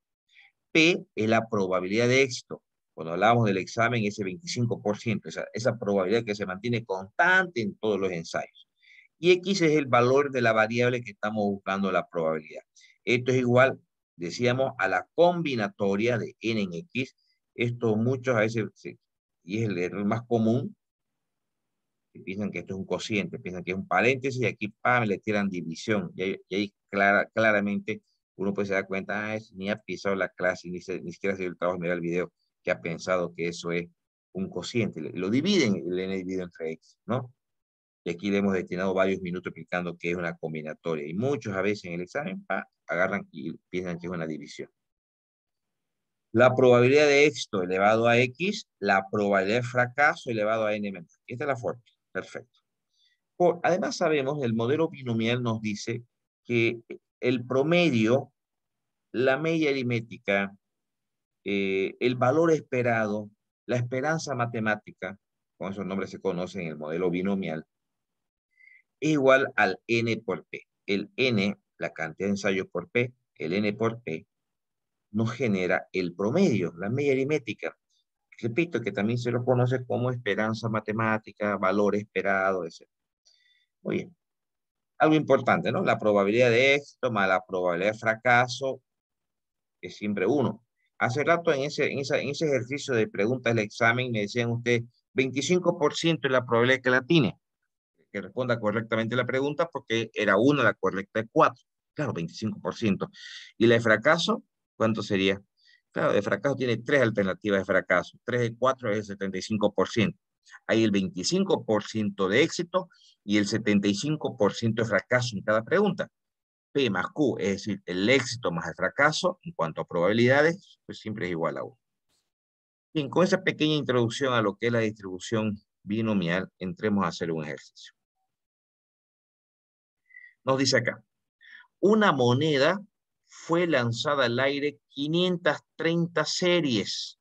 Speaker 1: P es la probabilidad de éxito. Cuando hablamos del examen, ese 25%, esa probabilidad que se mantiene constante en todos los ensayos. Y X es el valor de la variable que estamos buscando la probabilidad. Esto es igual, decíamos, a la combinatoria de n en x. Esto muchos a veces, y es el error más común, que piensan que esto es un cociente, piensan que es un paréntesis y aquí le tiran división. Y ahí claramente uno puede se dar cuenta, ni ha pisado la clase, ni siquiera ha sido el trabajo de mirar el video, que ha pensado que eso es un cociente. Lo dividen, el n dividido entre x, ¿no? Y aquí le hemos destinado varios minutos explicando qué es una combinatoria. Y muchos a veces en el examen agarran y piensan que es una división. La probabilidad de éxito elevado a X, la probabilidad de fracaso elevado a N menos. Esta es la fórmula. Perfecto. Además sabemos, el modelo binomial nos dice que el promedio, la media aritmética, el valor esperado, la esperanza matemática, con esos nombres se conocen en el modelo binomial, es igual al N por P. El N, la cantidad de ensayos por P, el N por P, nos genera el promedio, la media aritmética. Repito que también se lo conoce como esperanza matemática, valor esperado, etc. Muy bien. Algo importante, ¿no? La probabilidad de éxito más la probabilidad de fracaso es siempre 1. Hace rato en ese ejercicio de preguntas del examen me decían usted 25% es la probabilidad que la tiene, que responda correctamente la pregunta porque era 1 la correcta de 4. Claro, 25%. ¿Y la de fracaso? ¿Cuánto sería? Claro, de fracaso tiene 3 alternativas de fracaso. 3 de 4 es el 75%. Hay el 25% de éxito y el 75% de fracaso en cada pregunta. P más Q, es decir, el éxito más el fracaso, en cuanto a probabilidades, pues siempre es igual a 1. Bien, con esa pequeña introducción a lo que es la distribución binomial, entremos a hacer un ejercicio. Nos dice acá, una moneda fue lanzada al aire 530 series,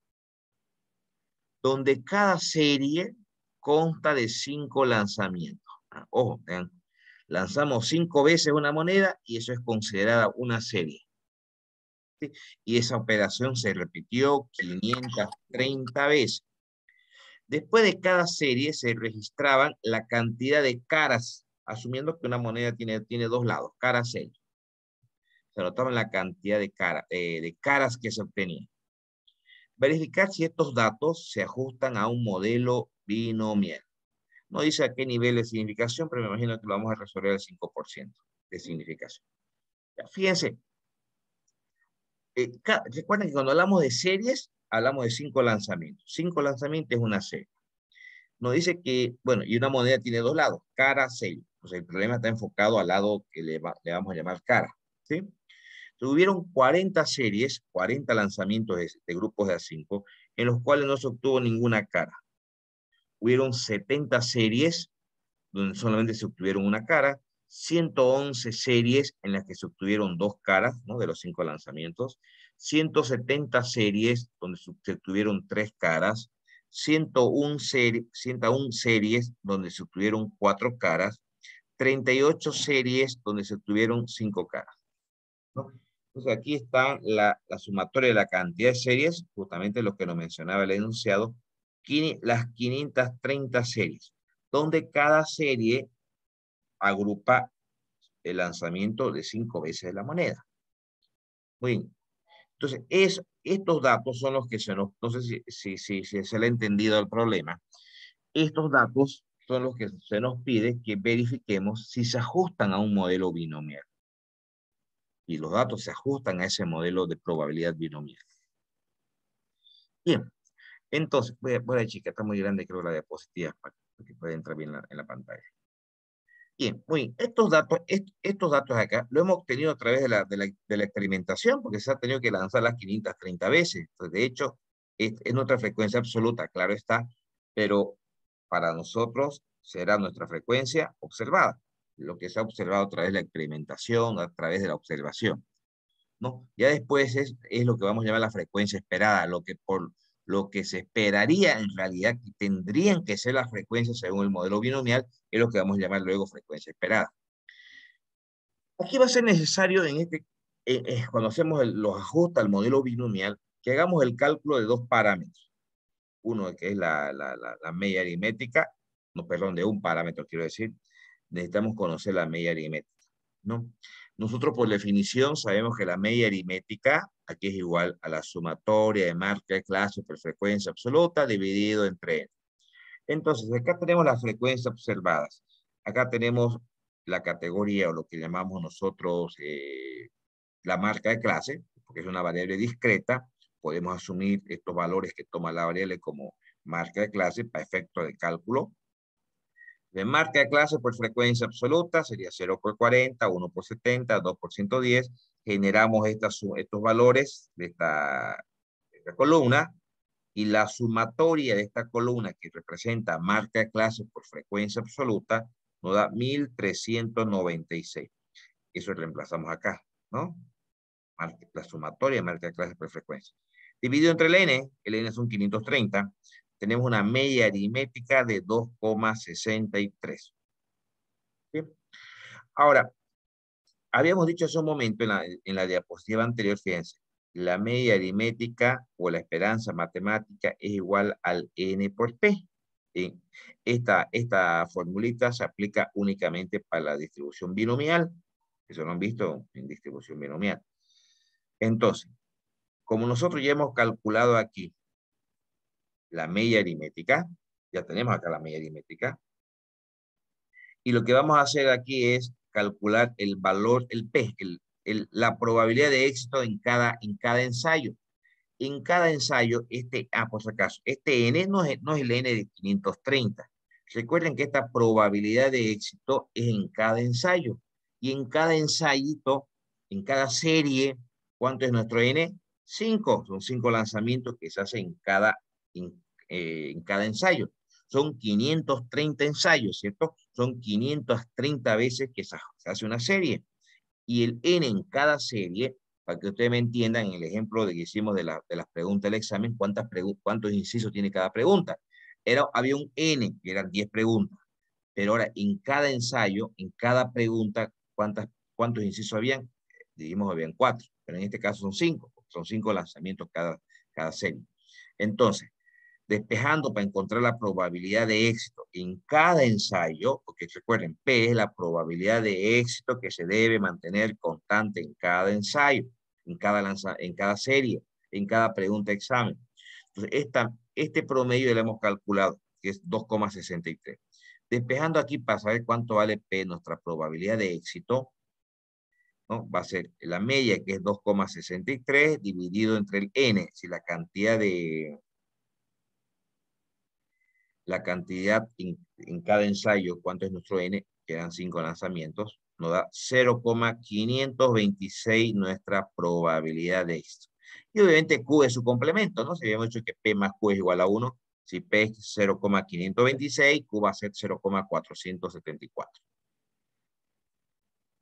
Speaker 1: donde cada serie consta de 5 lanzamientos. Ojo, vean, lanzamos 5 veces una moneda y eso es considerada una serie. ¿Sí? Y esa operación se repitió 530 veces. Después de cada serie se registraban la cantidad de caras, asumiendo que una moneda tiene 2 lados, cara serie. Se anotaban la cantidad de caras que se obtenían. Verificar si estos datos se ajustan a un modelo binomial. No dice a qué nivel de significación, pero me imagino que lo vamos a resolver al 5% de significación. Ya, fíjense, recuerden que cuando hablamos de series, hablamos de 5 lanzamientos. 5 lanzamientos es una serie. Nos dice que, bueno, y una moneda tiene 2 lados, cara, sello. O sea, el problema está enfocado al lado que le vamos a llamar cara, ¿sí? Tuvieron 40 series, 40 lanzamientos de grupos de A5, en los cuales no se obtuvo ninguna cara. Hubieron 70 series, donde solamente se obtuvieron una cara, 111 series en las que se obtuvieron 2 caras, ¿no? De los 5 lanzamientos, 170 series donde se obtuvieron 3 caras, 101 series donde se obtuvieron 4 caras, 38 series donde se obtuvieron 5 caras, ¿no? Entonces aquí está la sumatoria de la cantidad de series, justamente lo que nos mencionaba el enunciado, las 530 series, donde cada serie agrupa el lanzamiento de 5 veces de la moneda. Muy bien. Entonces, estos datos son los que no sé si se le ha entendido el problema. Estos datos son los que se nos pide que verifiquemos si se ajustan a un modelo binomial. Y los datos se ajustan a ese modelo de probabilidad binomial. Bien, entonces, voy a chica, está muy grande creo la diapositiva para que pueda entrar bien en la pantalla. Bien, muy bien. Estos datos acá lo hemos obtenido a través de la experimentación, porque se ha tenido que lanzar las 530 veces. Entonces, de hecho, es nuestra frecuencia absoluta, claro está, pero para nosotros será nuestra frecuencia observada, lo que se ha observado a través de la experimentación, a través de la observación, ¿no? Ya después es lo que vamos a llamar la frecuencia esperada, lo que se esperaría en realidad que tendrían que ser las frecuencias según el modelo binomial, es lo que vamos a llamar luego frecuencia esperada. Aquí va a ser necesario cuando hacemos los ajustes al modelo binomial, que hagamos el cálculo de 2 parámetros. Uno que es la media aritmética, no, perdón, de un parámetro quiero decir. Necesitamos conocer la media aritmética, ¿no? Nosotros por definición sabemos que la media aritmética aquí es igual a la sumatoria de marca de clase por frecuencia absoluta dividido entre n. Entonces, acá tenemos las frecuencias observadas. Acá tenemos la categoría o lo que llamamos nosotros la marca de clase, porque es una variable discreta. Podemos asumir estos valores que toma la variable como marca de clase para efectos de cálculo. De marca de clase por frecuencia absoluta sería 0 por 40, 1 por 70, 2 por 110. Generamos estos valores de esta columna y la sumatoria de esta columna que representa marca de clase por frecuencia absoluta nos da 1396. Eso reemplazamos acá, ¿no? La sumatoria de marca de clase por frecuencia. Dividido entre el n son 530, tenemos una media aritmética de 2,63. ¿Bien? Ahora, habíamos dicho hace un momento en la diapositiva anterior, fíjense, la media aritmética o la esperanza matemática es igual al N por P. ¿Sí? Esta formulita se aplica únicamente para la distribución binomial. Eso lo han visto en distribución binomial. Entonces, como nosotros ya hemos calculado aquí la media aritmética, ya tenemos acá la media aritmética, y lo que vamos a hacer aquí es calcular el valor, el P, la probabilidad de éxito en cada ensayo. En cada ensayo, por si acaso, este N no es el N de 530. Recuerden que esta probabilidad de éxito es en cada ensayo. Y en cada ensayito, en cada serie, ¿cuánto es nuestro N? 5. Son 5 lanzamientos que se hacen en cada ensayo. Son 530 ensayos, ¿cierto? Son 530 veces que se hace una serie. Y el N en cada serie, para que ustedes me entiendan, en el ejemplo que hicimos de las preguntas del examen, ¿cuántos incisos tiene cada pregunta? Había un N, que eran 10 preguntas. Pero ahora, en cada ensayo, en cada pregunta, ¿cuántos incisos habían? Dijimos habían 4, pero en este caso son 5. Son 5 lanzamientos cada serie. Entonces, despejando para encontrar la probabilidad de éxito en cada ensayo, porque recuerden, P es la probabilidad de éxito que se debe mantener constante en cada ensayo, en cada serie, en cada pregunta de examen. Entonces, este promedio ya lo hemos calculado, que es 2,63. Despejando aquí para saber cuánto vale P, nuestra probabilidad de éxito, ¿no? Va a ser la media, que es 2,63, dividido entre el N, si la cantidad en cada ensayo, cuánto es nuestro N, quedan 5 lanzamientos, nos da 0,526 nuestra probabilidad de éxito. Y obviamente Q es su complemento, ¿no? Si habíamos dicho que P más Q es igual a 1, si P es 0,526, Q va a ser 0,474.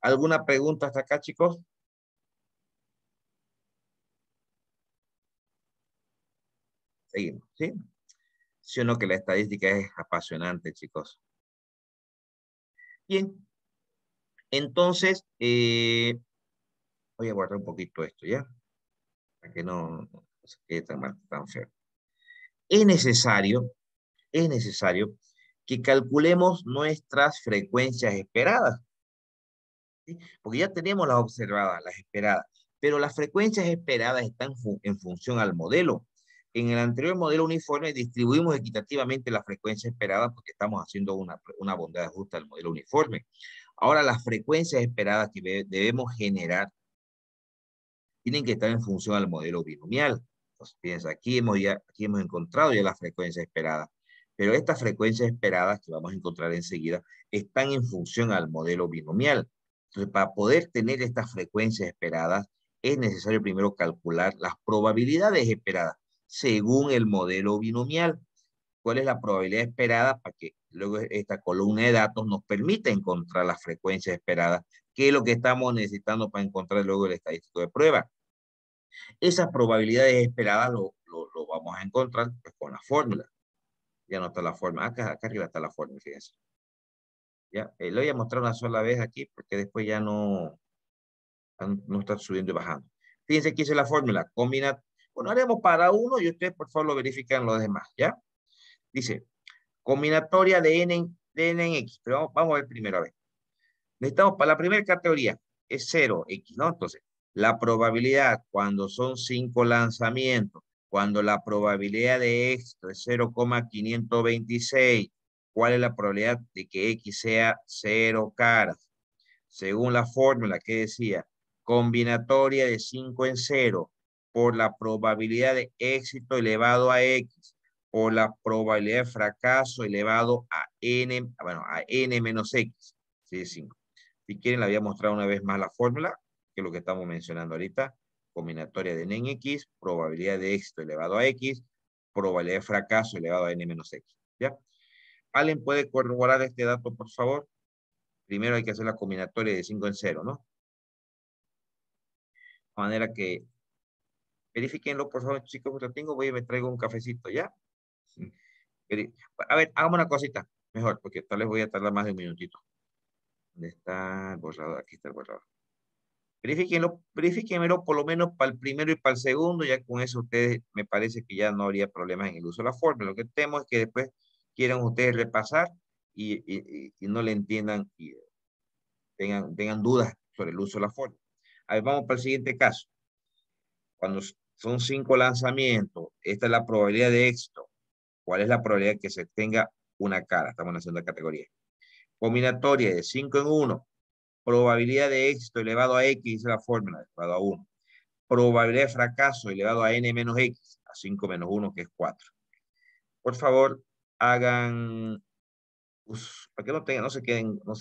Speaker 1: ¿Alguna pregunta hasta acá, chicos? Seguimos, ¿sí? Sí o no que la estadística es apasionante, chicos. Bien. Entonces, voy a guardar un poquito esto, ¿ya? Para que no se quede tan feo. Es necesario que calculemos nuestras frecuencias esperadas, ¿sí? Porque ya tenemos las observadas, las esperadas, pero las frecuencias esperadas están en función al modelo. En el anterior modelo uniforme distribuimos equitativamente la frecuencia esperada porque estamos haciendo una bondad justa al modelo uniforme. Ahora las frecuencias esperadas que debemos generar tienen que estar en función al modelo binomial. Entonces, fíjense, aquí hemos encontrado ya la frecuencia esperada, pero estas frecuencias esperadas que vamos a encontrar enseguida están en función al modelo binomial. Entonces, para poder tener estas frecuencias esperadas, es necesario primero calcular las probabilidades esperadas según el modelo binomial. ¿Cuál es la probabilidad esperada? Para que luego esta columna de datos nos permita encontrar las frecuencias esperadas, que es lo que estamos necesitando para encontrar luego el estadístico de prueba. Esas probabilidades esperadas lo vamos a encontrar pues, con la fórmula. Ya no está la fórmula. Acá arriba está la fórmula, fíjense. Ya, lo voy a mostrar una sola vez aquí porque después ya no está subiendo y bajando. Fíjense aquí dice la fórmula. Bueno, haremos para uno y ustedes por favor lo verifican los demás, ¿ya? Dice, combinatoria de n en x. Pero vamos a ver primero, a ver. Necesitamos para la primera categoría, es 0x, ¿no? Entonces, la probabilidad cuando son 5 lanzamientos, cuando la probabilidad de éxito es 0,526, ¿cuál es la probabilidad de que x sea 0 caras? Según la fórmula que decía, combinatoria de 5 en 0 por la probabilidad de éxito elevado a x, por la probabilidad de fracaso elevado a n, bueno, a n menos x, ¿sí? 5. Si quieren, la voy a mostrar una vez más la fórmula, que es lo que estamos mencionando ahorita. Combinatoria de n en x, probabilidad de éxito elevado a x, probabilidad de fracaso elevado a n menos x. ¿Ya? ¿Alguien puede corroborar este dato, por favor? Primero hay que hacer la combinatoria de 5 en 0, ¿no? De manera que verifíquenlo, por favor, chicos, lo tengo, voy y me traigo un cafecito, ¿ya? A ver, hagamos una cosita, mejor, porque tal vez voy a tardar más de un minutito. ¿Dónde está el borrador? Aquí está el borrador. Verifíquenmelo por lo menos para el primero y para el segundo, ya con eso ustedes me parece que ya no habría problemas en el uso de la fórmula. Lo que temo es que después quieran ustedes repasar y no le entiendan y tengan dudas sobre el uso de la fórmula. A ver, vamos para el siguiente caso. Cuando son 5 lanzamientos, esta es la probabilidad de éxito. ¿Cuál es la probabilidad de que se tenga una cara? Estamos en la segunda categoría. Combinatoria de 5 en 1. Probabilidad de éxito elevado a X, dice la fórmula, elevado a 1. Probabilidad de fracaso elevado a N menos X, a 5 menos 1, que es 4. Por favor, hagan, para que no se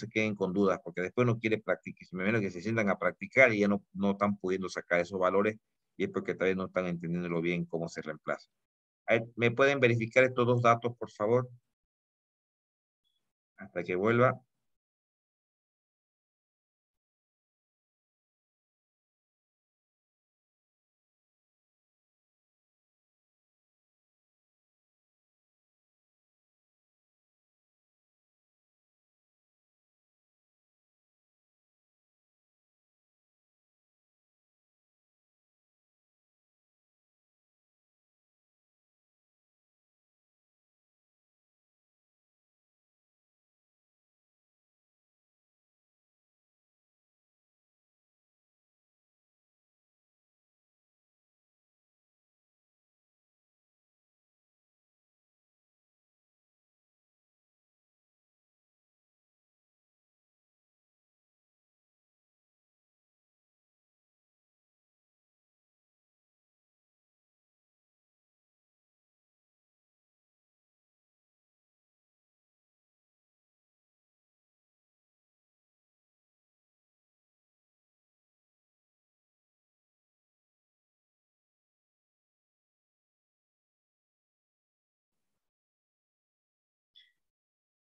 Speaker 1: queden con dudas, porque después no quiere practicar, si me menos que se sientan a practicar y ya no están pudiendo sacar esos valores, y es porque todavía no están entendiéndolo bien cómo se reemplaza. A ver, ¿me pueden verificar estos dos datos, por favor? Hasta que vuelva.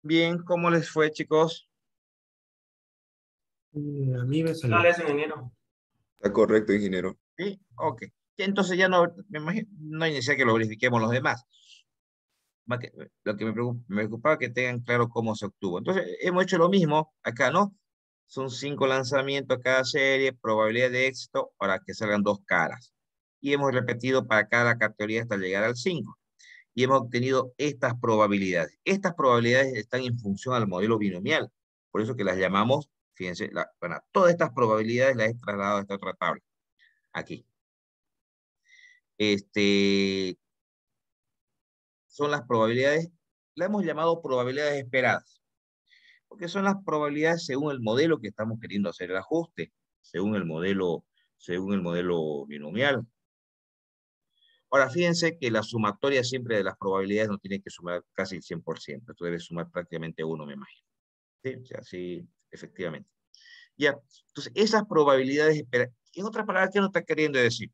Speaker 1: Bien, ¿cómo les fue, chicos?
Speaker 3: A mí me salió.
Speaker 2: Dale, ingeniero.
Speaker 4: Está correcto, ingeniero.
Speaker 1: Sí, ok. Entonces ya no, me imagino, no hay necesidad que lo verifiquemos los demás. Lo que me preocupaba que tengan claro cómo se obtuvo. Entonces, hemos hecho lo mismo acá, ¿no? Son 5 lanzamientos cada serie, probabilidad de éxito para que salgan 2 caras. Y hemos repetido para cada categoría hasta llegar al 5. Y hemos obtenido estas probabilidades. Estas probabilidades están en función al modelo binomial. Por eso que las llamamos, fíjense, bueno, todas estas probabilidades las he trasladado a esta otra tabla. Aquí. Son las probabilidades, la hemos llamado probabilidades esperadas, porque son las probabilidades según el modelo que estamos queriendo hacer el ajuste, según el modelo binomial. Ahora, fíjense que la sumatoria siempre de las probabilidades no tiene que sumar casi el 100%, esto debe sumar prácticamente 1, me imagino. Sí, o sea, sí, efectivamente. Ya, entonces esas probabilidades esperadas, en otras palabras, ¿qué nos está queriendo decir?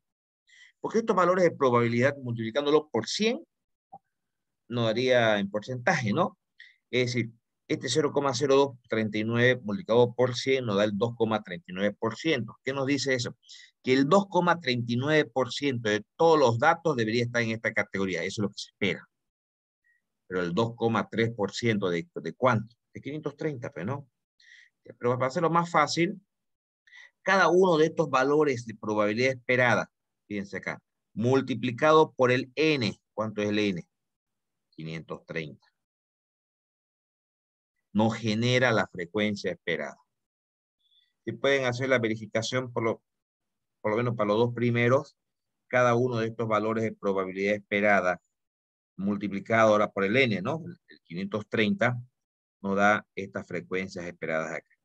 Speaker 1: Porque estos valores de probabilidad, multiplicándolos por 100, nos daría en porcentaje, ¿no? Es decir, este 0,0239 multiplicado por 100 nos da el 2,39%. ¿Qué nos dice eso? Que el 2,39% de todos los datos debería estar en esta categoría. Eso es lo que se espera. Pero el 2,3% ¿de cuánto? De 530, pero no. Pero para hacerlo más fácil, cada uno de estos valores de probabilidad esperada, fíjense acá, multiplicado por el n. ¿Cuánto es el n? 530. No genera la frecuencia esperada. Si pueden hacer la verificación por lo menos para los dos primeros, cada uno de estos valores de probabilidad esperada multiplicado ahora por el n, ¿no? El 530 nos da estas frecuencias esperadas acá.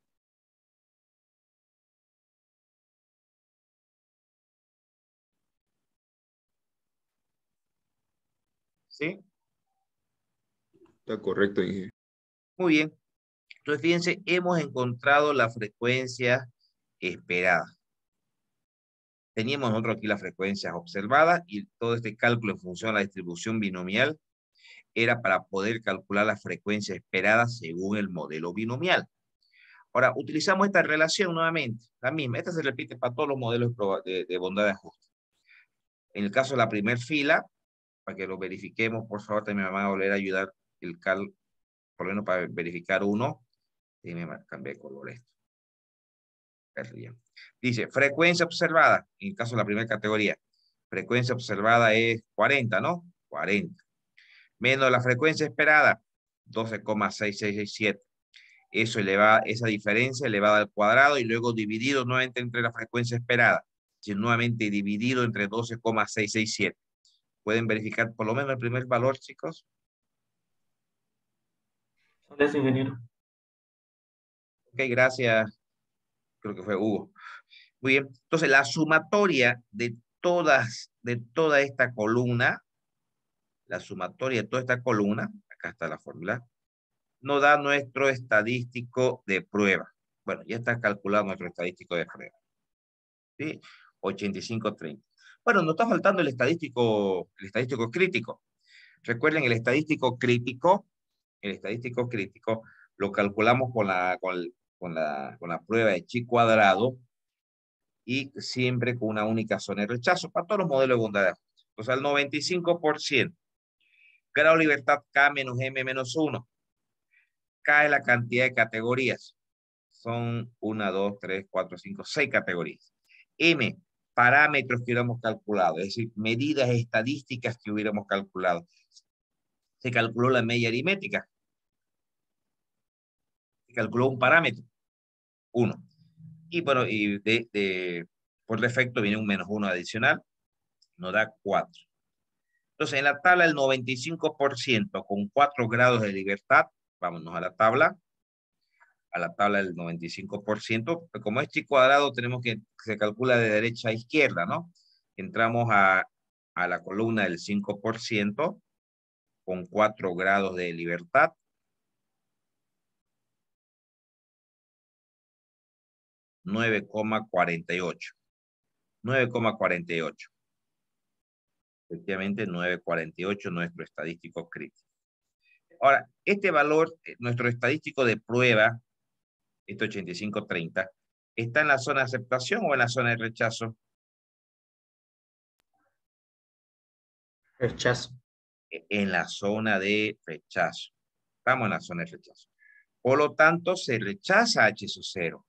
Speaker 1: ¿Sí?
Speaker 4: Está correcto, ingeniero.
Speaker 1: Muy bien. Entonces, fíjense, hemos encontrado la frecuencia esperada. Teníamos nosotros aquí las frecuencias observadas y todo este cálculo en función a la distribución binomial era para poder calcular la frecuencia esperada según el modelo binomial. Ahora, utilizamos esta relación nuevamente, la misma. Esta se repite para todos los modelos de bondad de ajuste. En el caso de la primera fila, para que lo verifiquemos, por favor, también me van a volver a ayudar el por lo menos para verificar uno. Déjenme cambiar de color esto. Dice, frecuencia observada, en el caso de la primera categoría. Frecuencia observada es 40, ¿no? 40. Menos la frecuencia esperada, 12,6667. Eso eleva, esa diferencia elevada al cuadrado y luego dividido nuevamente entre la frecuencia esperada. Y nuevamente dividido entre 12,667. ¿Pueden verificar por lo menos el primer valor, chicos?
Speaker 2: Sale eso, ingeniero.
Speaker 1: Ok, gracias. Creo que fue Hugo. Muy bien. Entonces, la sumatoria de toda esta columna, la sumatoria de toda esta columna, acá está la fórmula, nos da nuestro estadístico de prueba. Bueno, ya está calculado nuestro estadístico de prueba. ¿Sí? 85,30. Bueno, nos está faltando el estadístico crítico. Recuerden, el estadístico crítico lo calculamos con la prueba de chi cuadrado y siempre con una única zona de rechazo para todos los modelos de bondad de ajuste. O sea, el 95%. Grado de libertad K menos M menos 1. K es la cantidad de categorías. Son 1, 2, 3, 4, 5, 6 categorías. M, parámetros que hubiéramos calculado, es decir, medidas estadísticas que hubiéramos calculado. Se calculó la media aritmética. Se calculó un parámetro, 1. Y bueno, y por defecto viene un menos 1 adicional, nos da 4. Entonces, en la tabla del 95% con 4 grados de libertad, vámonos a la tabla del 95%, como es chi cuadrado, tenemos que se calcula de derecha a izquierda, ¿no? Entramos a la columna del 5% con 4 grados de libertad. 9,48. 9,48. Efectivamente, 9,48 nuestro estadístico crítico. Ahora, este valor, nuestro estadístico de prueba, este 85,30, ¿está en la zona de aceptación o en la zona de rechazo?
Speaker 2: Rechazo.
Speaker 1: En la zona de rechazo. Estamos en la zona de rechazo. Por lo tanto, se rechaza H sub 0.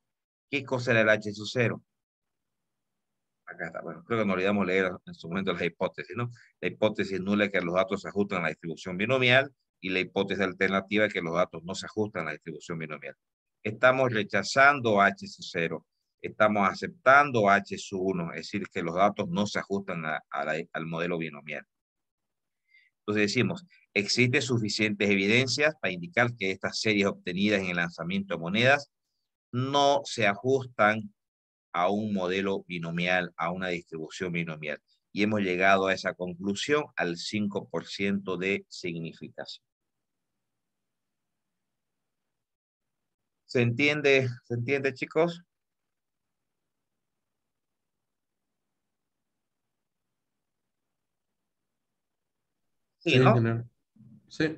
Speaker 1: ¿Qué cosa era el H sub 0? Acá está. Bueno, creo que nos olvidamos leer en su momento la hipótesis, ¿no? La hipótesis nula es que los datos se ajustan a la distribución binomial y la hipótesis alternativa es que los datos no se ajustan a la distribución binomial. Estamos rechazando H sub 0. Estamos aceptando H sub 1, es decir, que los datos no se ajustan al modelo binomial. Entonces decimos, existe suficientes evidencias para indicar que estas series obtenidas en el lanzamiento de monedas no se ajustan a un modelo binomial, a una distribución binomial. Y hemos llegado a esa conclusión al 5% de significación. ¿Se entiende, chicos? Sí,
Speaker 3: Sí,
Speaker 1: ¿no?
Speaker 3: ingeniero. Sí.